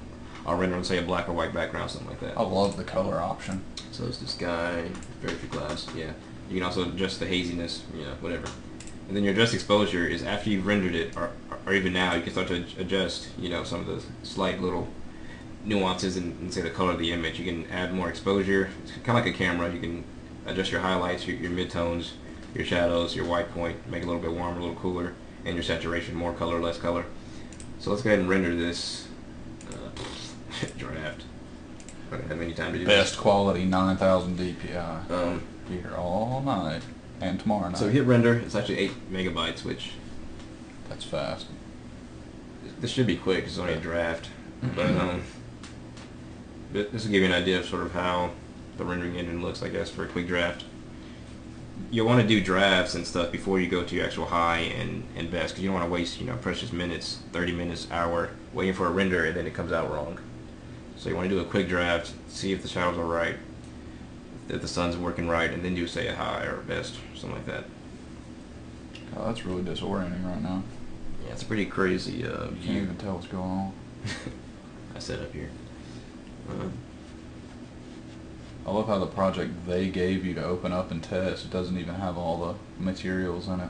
I'll render them, say, a black or white background, something like that. I love the color option. So it's the sky, very few clouds, yeah. You can also adjust the haziness, whatever. And then your adjust exposure is after you've rendered it, or even now, you can start to adjust, some of the slight little nuances in say, the color of the image. You can add more exposure. It's kind of like a camera. You can adjust your highlights, your midtones, your shadows, your white point, make it a little bit warmer, a little cooler, and your saturation, more color, less color. So let's go ahead and render this draft. I don't have any time to do Best this. quality 9,000 DPI. Be here all night and tomorrow night. So hit render. It's actually 8 megabytes, which that's fast. this should be quick. It's only a draft, but this will give you an idea of sort of how the rendering engine looks, I guess, for a quick draft. You'll want to do drafts and stuff before you go to your actual high and best, because you don't want to waste precious minutes, 30 minutes, hour waiting for a render and then it comes out wrong. So you want to do a quick draft, see if the shadows are right, if the sun's working right, and then do say a high or a best, something like that. Oh, that's really disorienting right now. Yeah, it's a pretty crazy You can't even tell what's going on. I set up here. I love how the project they gave you to open up and test, it doesn't even have all the materials in it.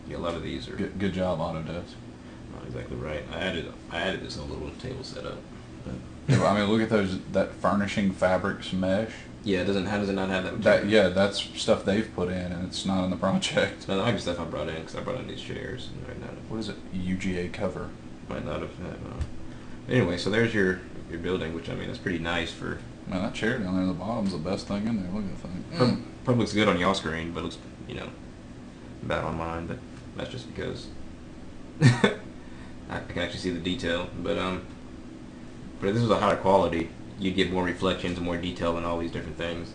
Yeah, a lot of these are Good job, Autodesk. not exactly right. I added this whole little table setup. Yeah, I mean, look at that furnishing fabrics mesh. Yeah, how does it not have that material? Yeah, that's stuff they've put in, and it's not in the project. It's not the stuff I brought in, because I brought in these chairs. And might not have, What is it? UGA cover. might not have anyway, so there's your building, which, I mean, that's pretty nice for... Man, that chair down there at the bottom's the best thing in there. Look at that thing. Probably looks good on y'all screen, but it looks, bad on mine, but that's just because I can actually see the detail. But if this was a higher quality, you'd get more reflections and more detail in all these different things.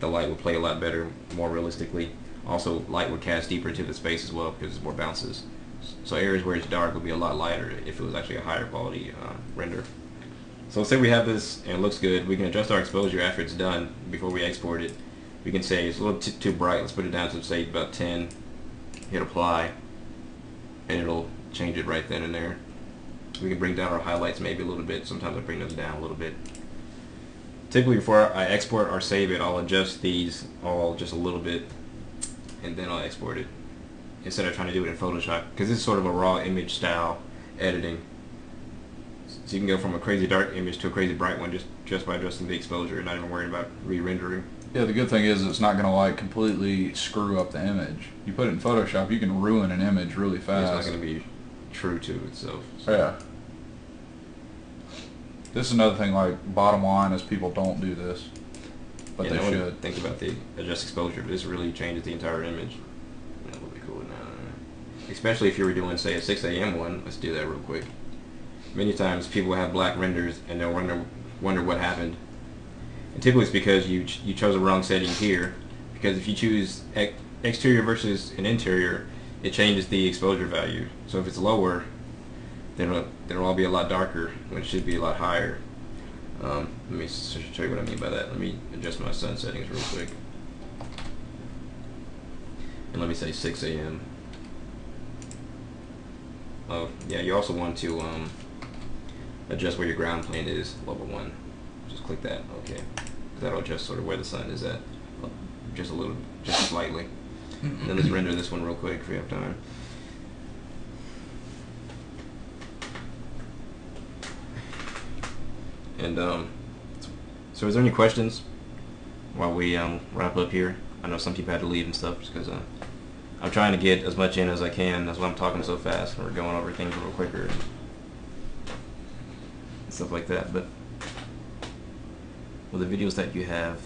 The light would play a lot better, more realistically. Also, light would cast deeper into the space as well because it's more bounces. So areas where it's dark would be a lot lighter if it was actually a higher quality render. So let's say we have this and it looks good. We can adjust our exposure after it's done before we export it. We can say it's a little too bright. Let's put it down to, say, about 10. Hit apply, and it'll change it right then and there. We can bring down our highlights maybe a little bit. Sometimes I bring those down a little bit. Typically before I export or save it, I'll adjust these all just a little bit, and then I'll export it instead of trying to do it in Photoshop, because this is sort of a raw image style editing. So you can go from a crazy dark image to a crazy bright one just by adjusting the exposure and not even worrying about re-rendering. Yeah, the good thing is it's not going to like completely screw up the image. You put it in Photoshop, you can ruin an image really fast. It's not going to be true to itself. So. Yeah. This is another thing, like, bottom line is people don't do this. But they should. Think about the adjust exposure. This really changes the entire image. That would be cool now. Especially if you were doing, say, a 6 a.m. one. Let's do that real quick. Many times people have black renders and they'll wonder what happened. And typically it's because you chose the wrong setting here. Because if you choose exterior versus an interior, it changes the exposure value. So if it's lower, then it'll all be a lot darker when it should be a lot higher. Let me show you what I mean by that. Let me adjust my sun settings real quick. And let me say 6 a.m. Oh, yeah, you also want to adjust where your ground plane is, level 1. Just click that, okay. That'll adjust sort of where the sun is at, just slightly. And then let's render this one real quick if we have time. And so is there any questions while we wrap up here? I know some people had to leave and stuff because I'm trying to get as much in as I can. That's why I'm talking so fast. We're going over things a little quicker and stuff like that. But will the videos that you have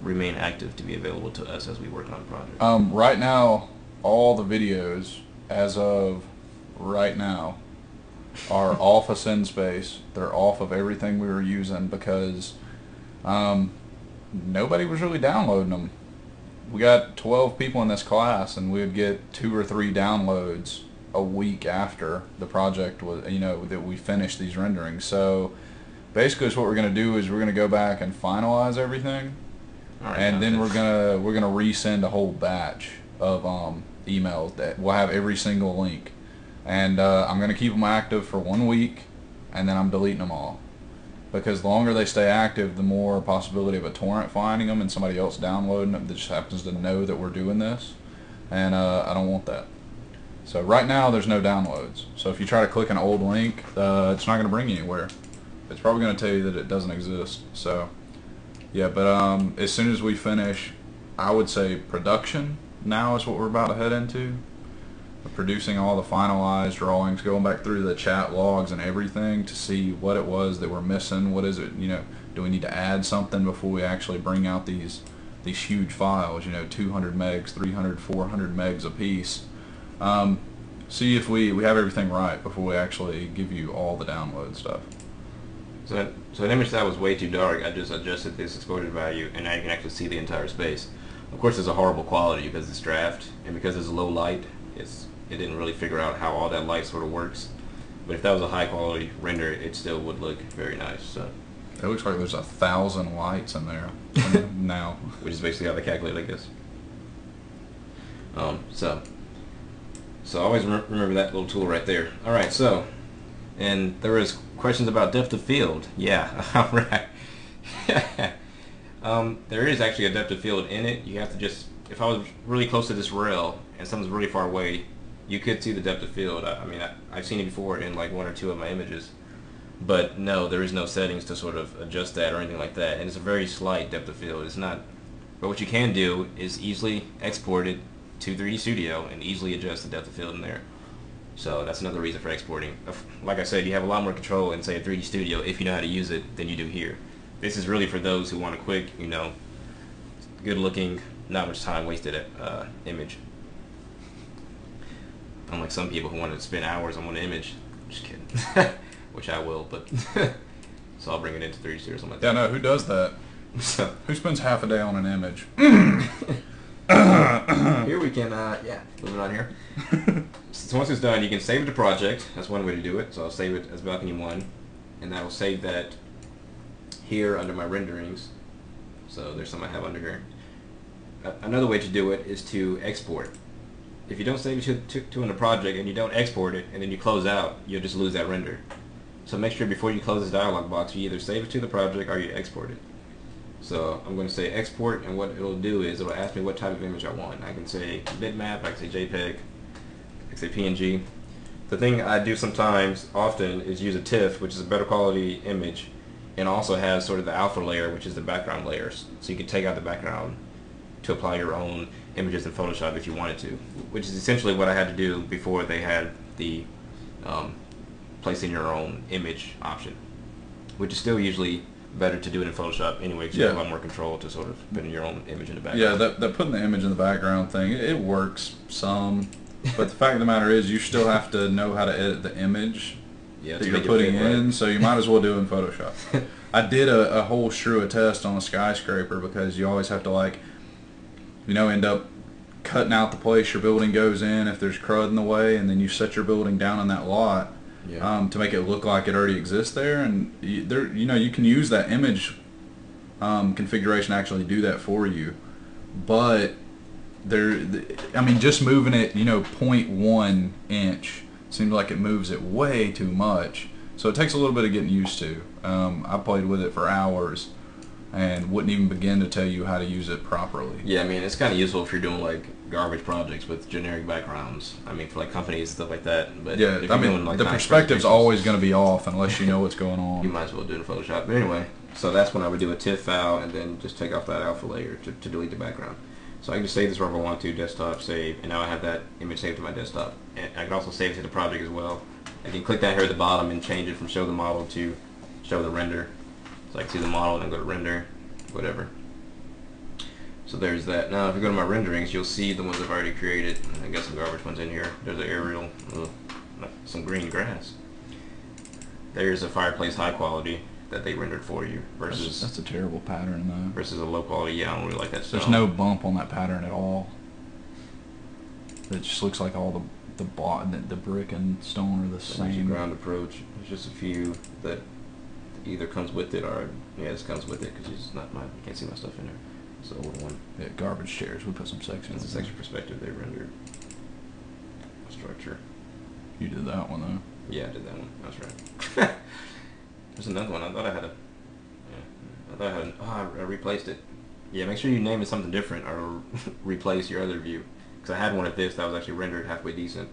remain active to be available to us as we work on the project? Right now, all the videos, as of right now, are off of SendSpace. They're off of everything we were using because nobody was really downloading them. We got 12 people in this class, and we would get 2 or 3 downloads a week after the project was, that we finished these renderings. So basically, what we're going to do is we're going to go back and finalize everything, and then we're gonna resend a whole batch of emails that will have every single link. And I'm going to keep them active for 1 week, and then I'm deleting them all. Because the longer they stay active, the more possibility of a torrent finding them and somebody else downloading them that just happens to know that we're doing this. And I don't want that. So right now, there's no downloads. So if you try to click an old link, it's not going to bring you anywhere. It's probably going to tell you that it doesn't exist. So, yeah, but as soon as we finish, I would say production now is what we're about to head into. Producing all the finalized drawings, going back through the chat logs and everything to see what it was that we're missing. What is it? Do we need to add something before we actually bring out these huge files? 200 megs, 300, 400 megs a piece. See if we have everything right before we actually give you all the download stuff. So an image that was way too dark, I just adjusted this exposure value, and now you can actually see the entire space. Of course, it's a horrible quality because it's draft, and because it's low light, it didn't really figure out how all that light sort of works. But if that was a high quality render, it still would look very nice. So it looks like there's 1,000 lights in there now, which is basically how they calculate, I guess. So always remember that little tool right there. All right, so and there was questions about depth of field. Yeah, all right. There is actually a depth of field in it. You have to just, if I was really close to this rail and something's really far away, you could see the depth of field. I've seen it before in like 1 or 2 of my images, but no, there is no settings to sort of adjust that or anything like that, and it's a very slight depth of field. It's not, but what you can do is easily export it to 3D Studio and easily adjust the depth of field in there. So that's another reason for exporting. Like I said, you have a lot more control in, say, a 3D Studio if you know how to use it than you do here. This is really for those who want a quick, good looking, not much time wasted image. Unlike some people who want to spend hours on one image. Just kidding. Which I will, but so I'll bring it into 3D Studio or something like that. Yeah, no, who does that? So, who spends half a day on an image? Here we can, moving on here. So once it's done, you can save the project. That's one way to do it. So I'll save it as Balcony 1, and I will save that here under my renderings. So there's some I have under here. Another way to do it is to export. If you don't save it to in the project and you don't export it and then you close out, you'll just lose that render. So make sure before you close this dialog box, you either save it to the project or you export it. So I'm going to say export, and what it'll do is it'll ask me what type of image I want. I can say bitmap, I can say JPEG, I can say PNG. the thing I do sometimes, often, is use a TIFF, which is a better quality image, and also has sort of the alpha layer, which is the background layers. So you can take out the background to apply your own images in Photoshop if you wanted to, which is essentially what I had to do before they had the place in your own image option, which is still usually better to do it in Photoshop anyway, because you have a lot more control to sort of put in your own image in the background. Yeah, that putting the image in the background thing, it works some, but the fact of the matter is you still have to know how to edit the image that you're putting in, right? So you might as well do it in Photoshop. I did a whole shrew of test on a skyscraper because you always have to, like, you know, end up cutting out the place your building goes in if there's crud in the way, and then you set your building down in that lot. Yeah. To make it look like it already exists there, and you can use that image configuration to actually do that for you. But just moving it, 0.1 inch seems like it moves it way too much. So it takes a little bit of getting used to. I played with it for hours and wouldn't even begin to tell you how to use it properly. Yeah, I mean, it's kind of useful if you're doing like garbage projects with generic backgrounds. I mean, for like companies and stuff like that. But yeah, I mean, like, the perspective's always going to be off unless you know what's going on. You might as well do it in Photoshop. But anyway, so that's when I would do a TIFF file and then just take off that alpha layer to delete the background. So I can just save this wherever I want to, desktop, save, and now I have that image saved to my desktop. And I can also save it to the project as well. I can click that here at the bottom and change it from show the model to show the render. So I can see the model and then go to render, whatever. So there's that. Now if you go to my renderings, you'll see the ones I've already created. I got some garbage ones in here. There's an aerial, some green grass. There's a fireplace high quality that they rendered for you versus... That's a terrible pattern though. Versus a low quality. Yeah, I don't really like that stuff. There's no bump on that pattern at all. It just looks like all the brick and stone are the same. Ground approach. There's just a few that either comes with it or this comes with it because it's not you can't see my stuff in there. It's the old one. Yeah, garbage chairs. We put some sections. It's a section perspective they rendered. Structure. You did that one though. Yeah, I did that one. That's right. There's another one. I thought I had I replaced it. Yeah, make sure you name it something different or replace your other view. Because I had one of this that was actually rendered halfway decent,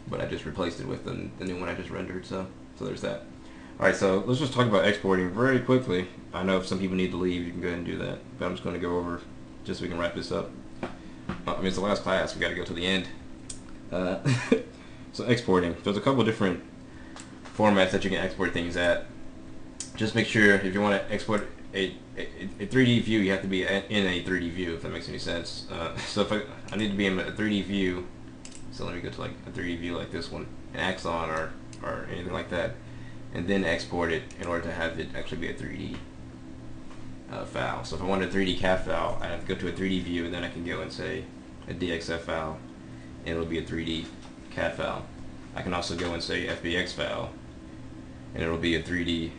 but I just replaced it with the new one I just rendered. So there's that. Alright, so let's just talk about exporting very quickly. I know if some people need to leave, you can go ahead and do that. But I'm just going to go over just so we can wrap this up. I mean, it's the last class. We got to go to the end. So exporting. There's a couple different formats that you can export things at. Just make sure if you want to export a 3D view, you have to be in a 3D view, if that makes any sense. So if I need to be in a 3D view, so let me go to like a 3D view like this one, an Axon or anything like that, and then export it in order to have it actually be a 3D file. So if I want a 3D CAD file, I have to go to a 3D view, and then I can go and say a DXF file, and it'll be a 3D CAD file. I can also go and say FBX file, and it'll be a 3D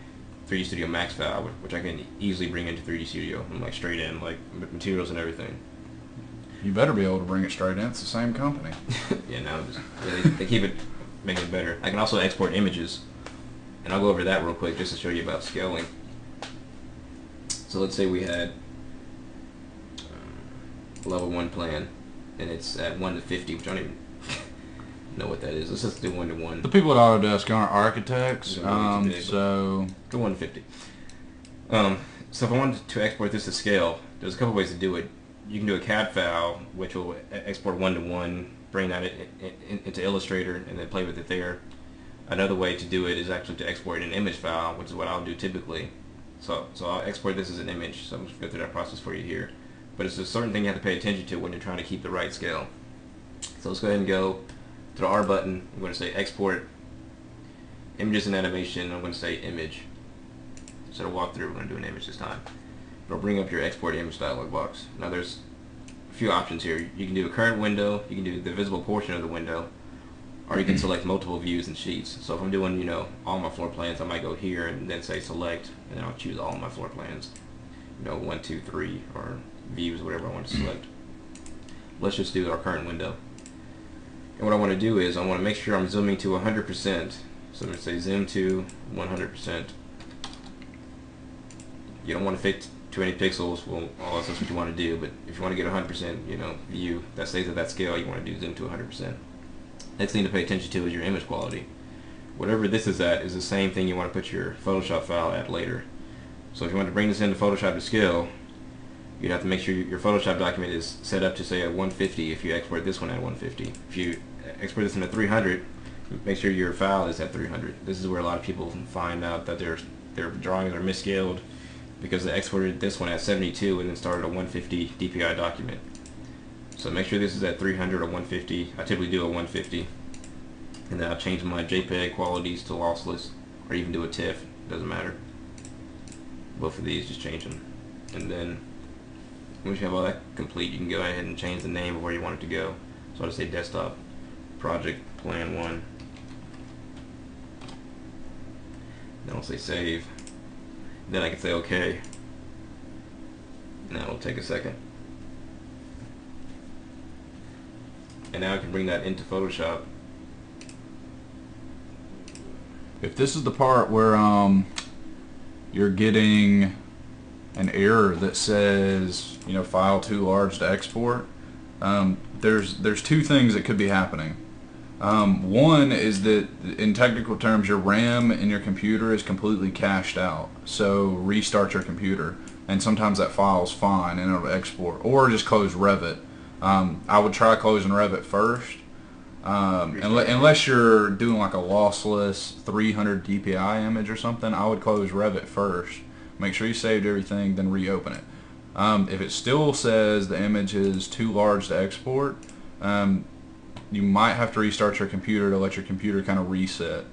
Studio Max file, which I can easily bring into 3D Studio, and like straight in, like materials and everything. You better be able to bring it straight in. It's the same company. Yeah, no, they keep it, making it better. I can also export images, and I'll go over that real quick just to show you about scaling. So let's say we had level 1 plan, and it's at 1 to 50, which I don't even know what that is. Let's just do 1 to 1. The people at Autodesk aren't architects, so go 1 to 50. So if I wanted to export this to scale, there's a couple ways to do it. You can do a CAD file, which will export 1 to 1, bring that into Illustrator, and then play with it there. Another way to do it is actually to export an image file, which is what I'll do typically. So I'll export this as an image. So I'm just going to go through that process for you here. But it's a certain thing you have to pay attention to when you're trying to keep the right scale. So let's go ahead and go to the R button. I'm going to say export images and animation. I'm going to say image. Instead of walkthrough, we're going to do an image this time. It'll bring up your export image dialog box. Now there's a few options here. You can do a current window, you can do the visible portion of the window, or you can select multiple views and sheets. So if I'm doing, all my floor plans, I might go here and then say select, and then I'll choose all my floor plans. 1, 2, 3, or views, whatever I want to select. Let's just do our current window. And what I want to do is I want to make sure I'm zooming to 100%. So I'm going to say zoom to 100%. You don't want to fit too many pixels. Well, that's what you want to do. But if you want to get 100%, view that stays at that scale, you want to do zoom to 100%. Next thing to pay attention to is your image quality. Whatever this is at is the same thing you want to put your Photoshop file at later. So if you want to bring this into Photoshop to scale, you'd have to make sure your Photoshop document is set up to say at 150 if you export this one at 150. If you export this into 300, make sure your file is at 300. This is where a lot of people find out that their drawings are misscaled because they exported this one at 72 and then started a 150 DPI document. So make sure this is at 300 or 150. I typically do a 150. And then I'll change my JPEG qualities to lossless, or even do a TIFF, doesn't matter. Both of these, just change them. And then, once you have all that complete, you can go ahead and change the name of where you want it to go. So I'll just say Desktop Project Plan 1. Then I'll say Save. Then I can say OK. And that will take a second. And now I can bring that into Photoshop. If this is the part where you're getting an error that says, you know, file too large to export, there's two things that could be happening. One is that in technical terms your RAM in your computer is completely cached out, so restart your computer and sometimes that file's fine and it'll export, or just close Revit. I would try closing Revit first. Unless you're doing like a lossless 300 DPI image or something, I would close Revit first. Make sure you saved everything, then reopen it. If it still says the image is too large to export, you might have to restart your computer to let your computer kind of reset.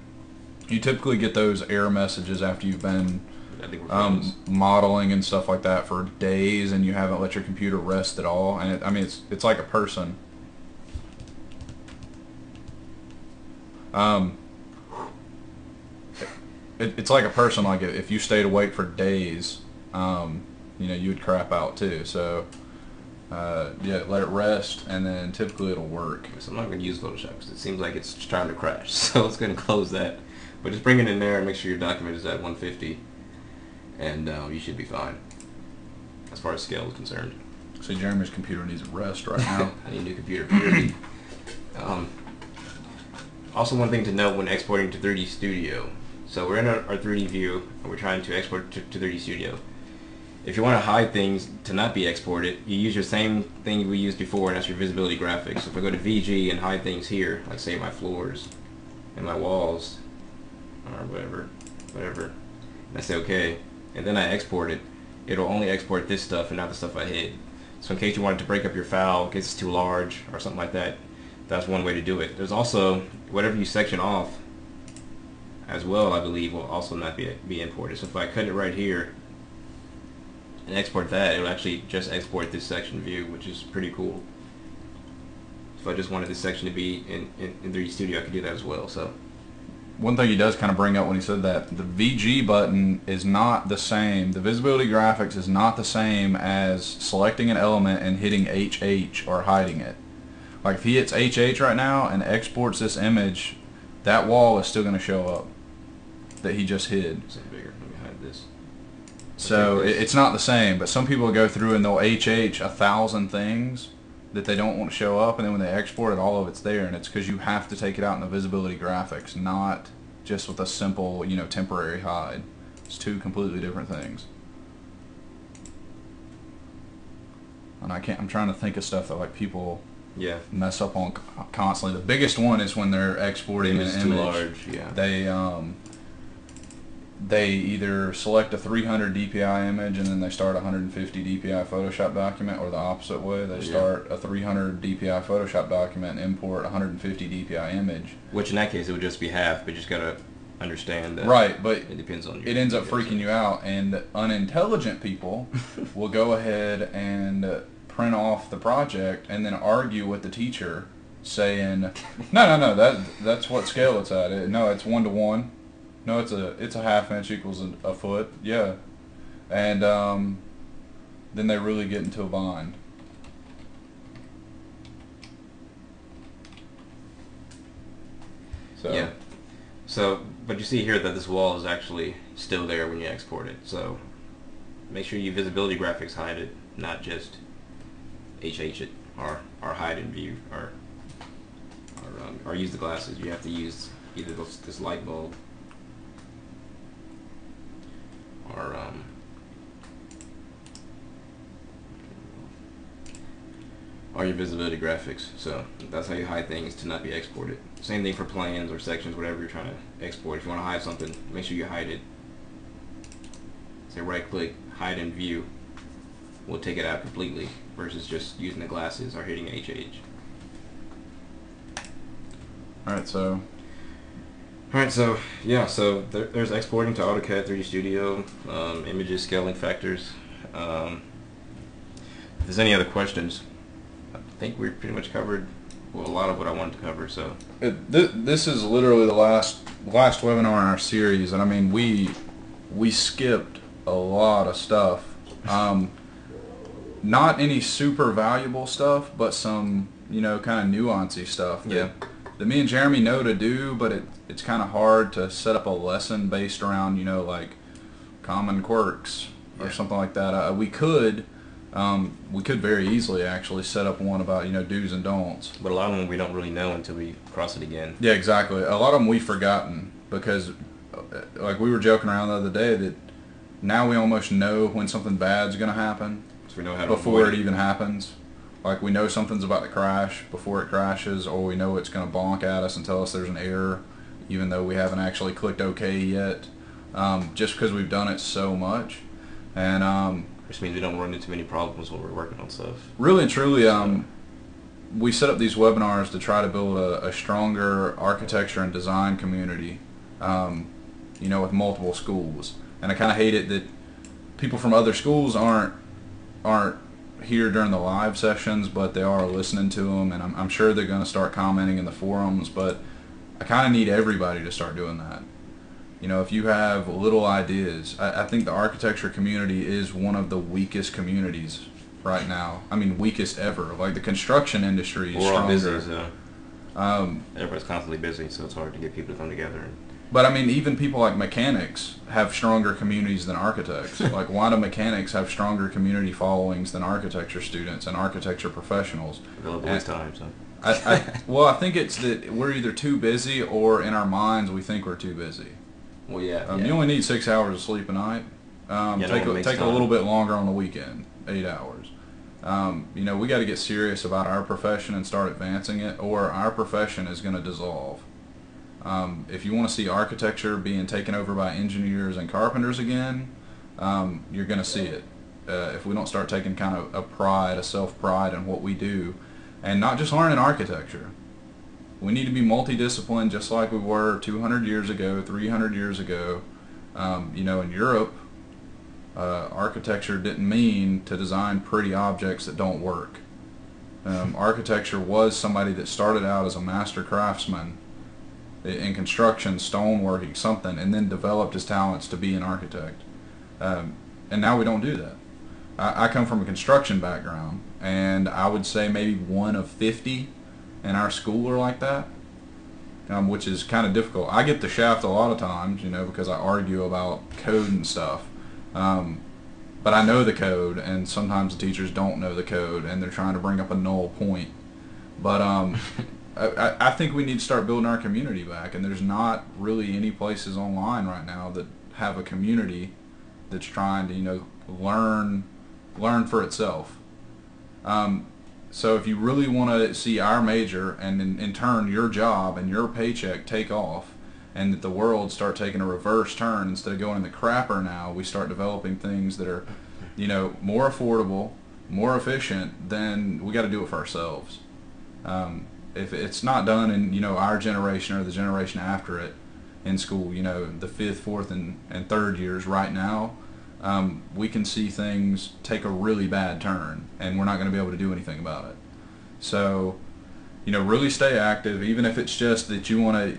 You typically get those error messages after you've been modeling and stuff like that for days and you haven't let your computer rest at all. And I mean, it's like a person. It's like a person. Like if you stayed awake for days, you know, you would crap out too. So yeah, let it rest, and then typically it'll work. So I'm not going to use Photoshop because it seems like it's trying to crash. So it's going to close that. But just bring it in there and make sure your document is at 150, and you should be fine as far as scale is concerned. So Jeremy's computer needs a rest right now. I need a new computer. Period. Also, one thing to note when exporting to 3D Studio. So we're in our 3D view, and we're trying to export to 3D Studio. If you want to hide things to not be exported, you use your same thing we used before, and that's your visibility graphics. So if I go to VG and hide things here, like say my floors and my walls, or whatever, and I say OK, and then I export it, it'll only export this stuff and not the stuff I hid. So in case you wanted to break up your file, in case it's too large or something like that, that's one way to do it. There's also, whatever you section off as well, I believe, will also not be imported. So if I cut it right here and export that, it will actually just export this section view, which is pretty cool. If I just wanted this section to be in 3D Studio, I could do that as well. So one thing he does kind of bring up when he said that, the VG button is not the same. The visibility graphics is not the same as selecting an element and hitting HH or hiding it. Like if he hits HH right now and exports this image, that wall is still going to show up that he just hid. Is it bigger? Let me hide this. So it's not the same, but some people go through and they'll HH 1,000 things that they don't want to show up, and then when they export it, all of it's there, and it's because you have to take it out in the visibility graphics, not just with a simple, you know, temporary hide. It's two completely different things. And I'm trying to think of stuff that like people mess up on constantly. The biggest one is when they're exporting an image. Too large, yeah. They either select a 300 DPI image and then they start a 150 DPI Photoshop document, or the opposite way. They start a 300 DPI Photoshop document and import a 150 DPI image. Which in that case it would just be half, but you just gotta understand that. Right, but it depends on. It ends up freaking you out, and unintelligent people will go ahead and print off the project and then argue with the teacher, saying, "No, that's what scale it's at. No, it's 1:1. No, it's a ½ inch equals a foot." Yeah, and then they really get into a bind. So. Yeah. So, but you see here that this wall is actually still there when you export it. So, make sure you visibility graphics hide it, not just HH it or hide in view or or use the glasses, you have to use either this light bulb or your visibility graphics. So that's how you hide things to not be exported. Same thing for plans or sections, whatever you're trying to export. If you want to hide something, make sure you hide it. Say right click, hide in view. We'll take it out completely versus just using the glasses or hitting HH. Alright, so yeah, so there's exporting to AutoCAD 3D Studio, images, scaling factors. If there's any other questions, I think we pretty much covered a lot of what I wanted to cover. So this is literally the last webinar in our series, and I mean we skipped a lot of stuff. Not any super valuable stuff, but some kind of nuancy stuff that me and Jeremy know to do, but it's kind of hard to set up a lesson based around like common quirks or something like that. We could very easily actually set up one about do's and don'ts. But a lot of them we don't really know until we cross it again. Yeah, exactly. A lot of them we've forgotten because, like we were joking around the other day that now we almost know when something bad's going to happen. So we know how to before it even happens. Like we know something's about to crash before it crashes, or we know it's going to bonk at us and tell us there's an error, even though we haven't actually clicked OK yet, just because we've done it so much. And which means we don't run into many problems when we're working on stuff. Really and truly, we set up these webinars to try to build a stronger architecture and design community, with multiple schools. And I kind of hate it that people from other schools aren't here during the live sessions, but they are listening to them, and I'm sure they're going to start commenting in the forums, but I kind of need everybody to start doing that. If you have little ideas, I think the architecture community is one of the weakest communities right now. I mean, weakest ever. Like the construction industry is We're all stronger. busy, so everybody's constantly busy, so it's hard to get people to come together. But I mean, even people like mechanics have stronger communities than architects. Like, why do mechanics have stronger community followings than architecture students and architecture professionals? Available this time, so. Well, I think it's that we're either too busy, or in our minds we think we're too busy. Well, yeah. You only need 6 hours of sleep a night. Take a little bit longer on the weekend, 8 hours. We got to get serious about our profession and start advancing it, or our profession is going to dissolve. If you want to see architecture being taken over by engineers and carpenters again, you're going to see it. If we don't start taking kind of a self-pride in what we do, and not just learning architecture. We need to be multidisciplined just like we were 200 years ago, 300 years ago. In Europe, architecture didn't mean to design pretty objects that don't work. Architecture was somebody that started out as a master craftsman in construction, stoneworking, something, and then developed his talents to be an architect. And now we don't do that. I come from a construction background, and I would say maybe 1 of 50 in our school are like that, which is kind of difficult. I get the shaft a lot of times, because I argue about code and stuff. But I know the code, and sometimes the teachers don't know the code, and they're trying to bring up a null point. But I think we need to start building our community back, and there's not really any places online right now that have a community that's trying to learn for itself. So if you really want to see our major, and in turn your job and your paycheck take off, and that the world start taking a reverse turn, instead of going in the crapper now, we start developing things that are more affordable, more efficient, then we got to do it for ourselves. If it's not done in our generation or the generation after it in school, the 5th, 4th, and 3rd years right now, we can see things take a really bad turn, and we're not going to be able to do anything about it. So, really stay active, even if it's just that you want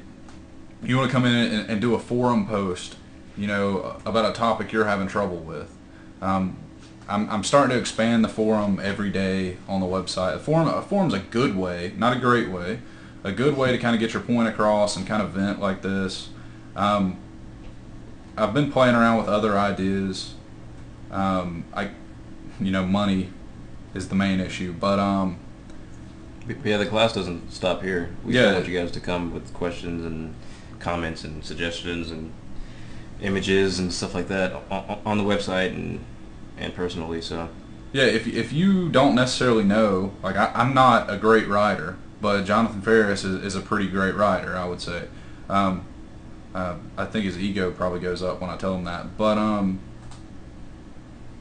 to come in and do a forum post, about a topic you're having trouble with. I'm starting to expand the forum every day on the website. A forum's a good way, not a great way, a good way to kind of get your point across and kind of vent like this. I've been playing around with other ideas. Money is the main issue, but But yeah, the class doesn't stop here. We Yeah. still want you guys to come with questions and comments and suggestions and images and stuff like that on the website and personally. So Yeah, if you don't necessarily know, like I'm not a great writer, but Jonathan Ferris is a pretty great writer, I would say. I think his ego probably goes up when I tell him that. But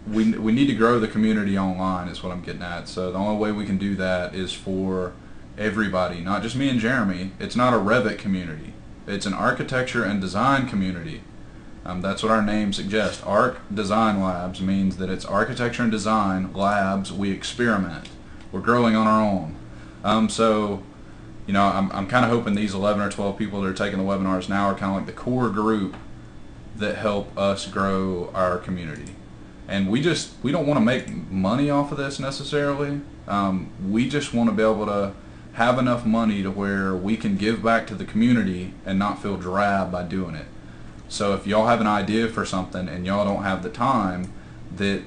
we need to grow the community online is what I'm getting at. So the only way we can do that is for everybody, not just me and Jeremy. It's not a Revit community. It's an architecture and design community. That's what our name suggests. Arc Design Labs means that it's architecture and design labs. We experiment. We're growing on our own. So, you know, I'm kind of hoping these 11 or 12 people that are taking the webinars now are kind of like the core group that help us grow our community. And we don't want to make money off of this necessarily. We just want to be able to have enough money to where we can give back to the community and not feel drab by doing it. So if y'all have an idea for something and y'all don't have the time, that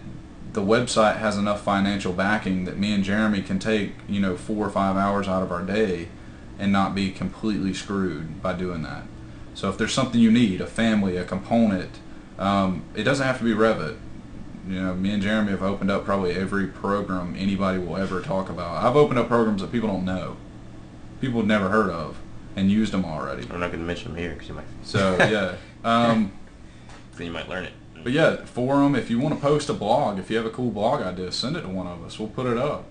the website has enough financial backing that me and Jeremy can take, you know, 4 or 5 hours out of our day and not be completely screwed by doing that. So if there's something you need, a family, a component, it doesn't have to be Revit. You know, me and Jeremy have opened up probably every program anybody will ever talk about. I've opened up programs that people don't know, people have never heard of, and used them already. I'm not going to mention them here because you might. So yeah. Then you might learn it. But yeah, forum. If you want to post a blog, if you have a cool blog idea, send it to one of us. We'll put it up.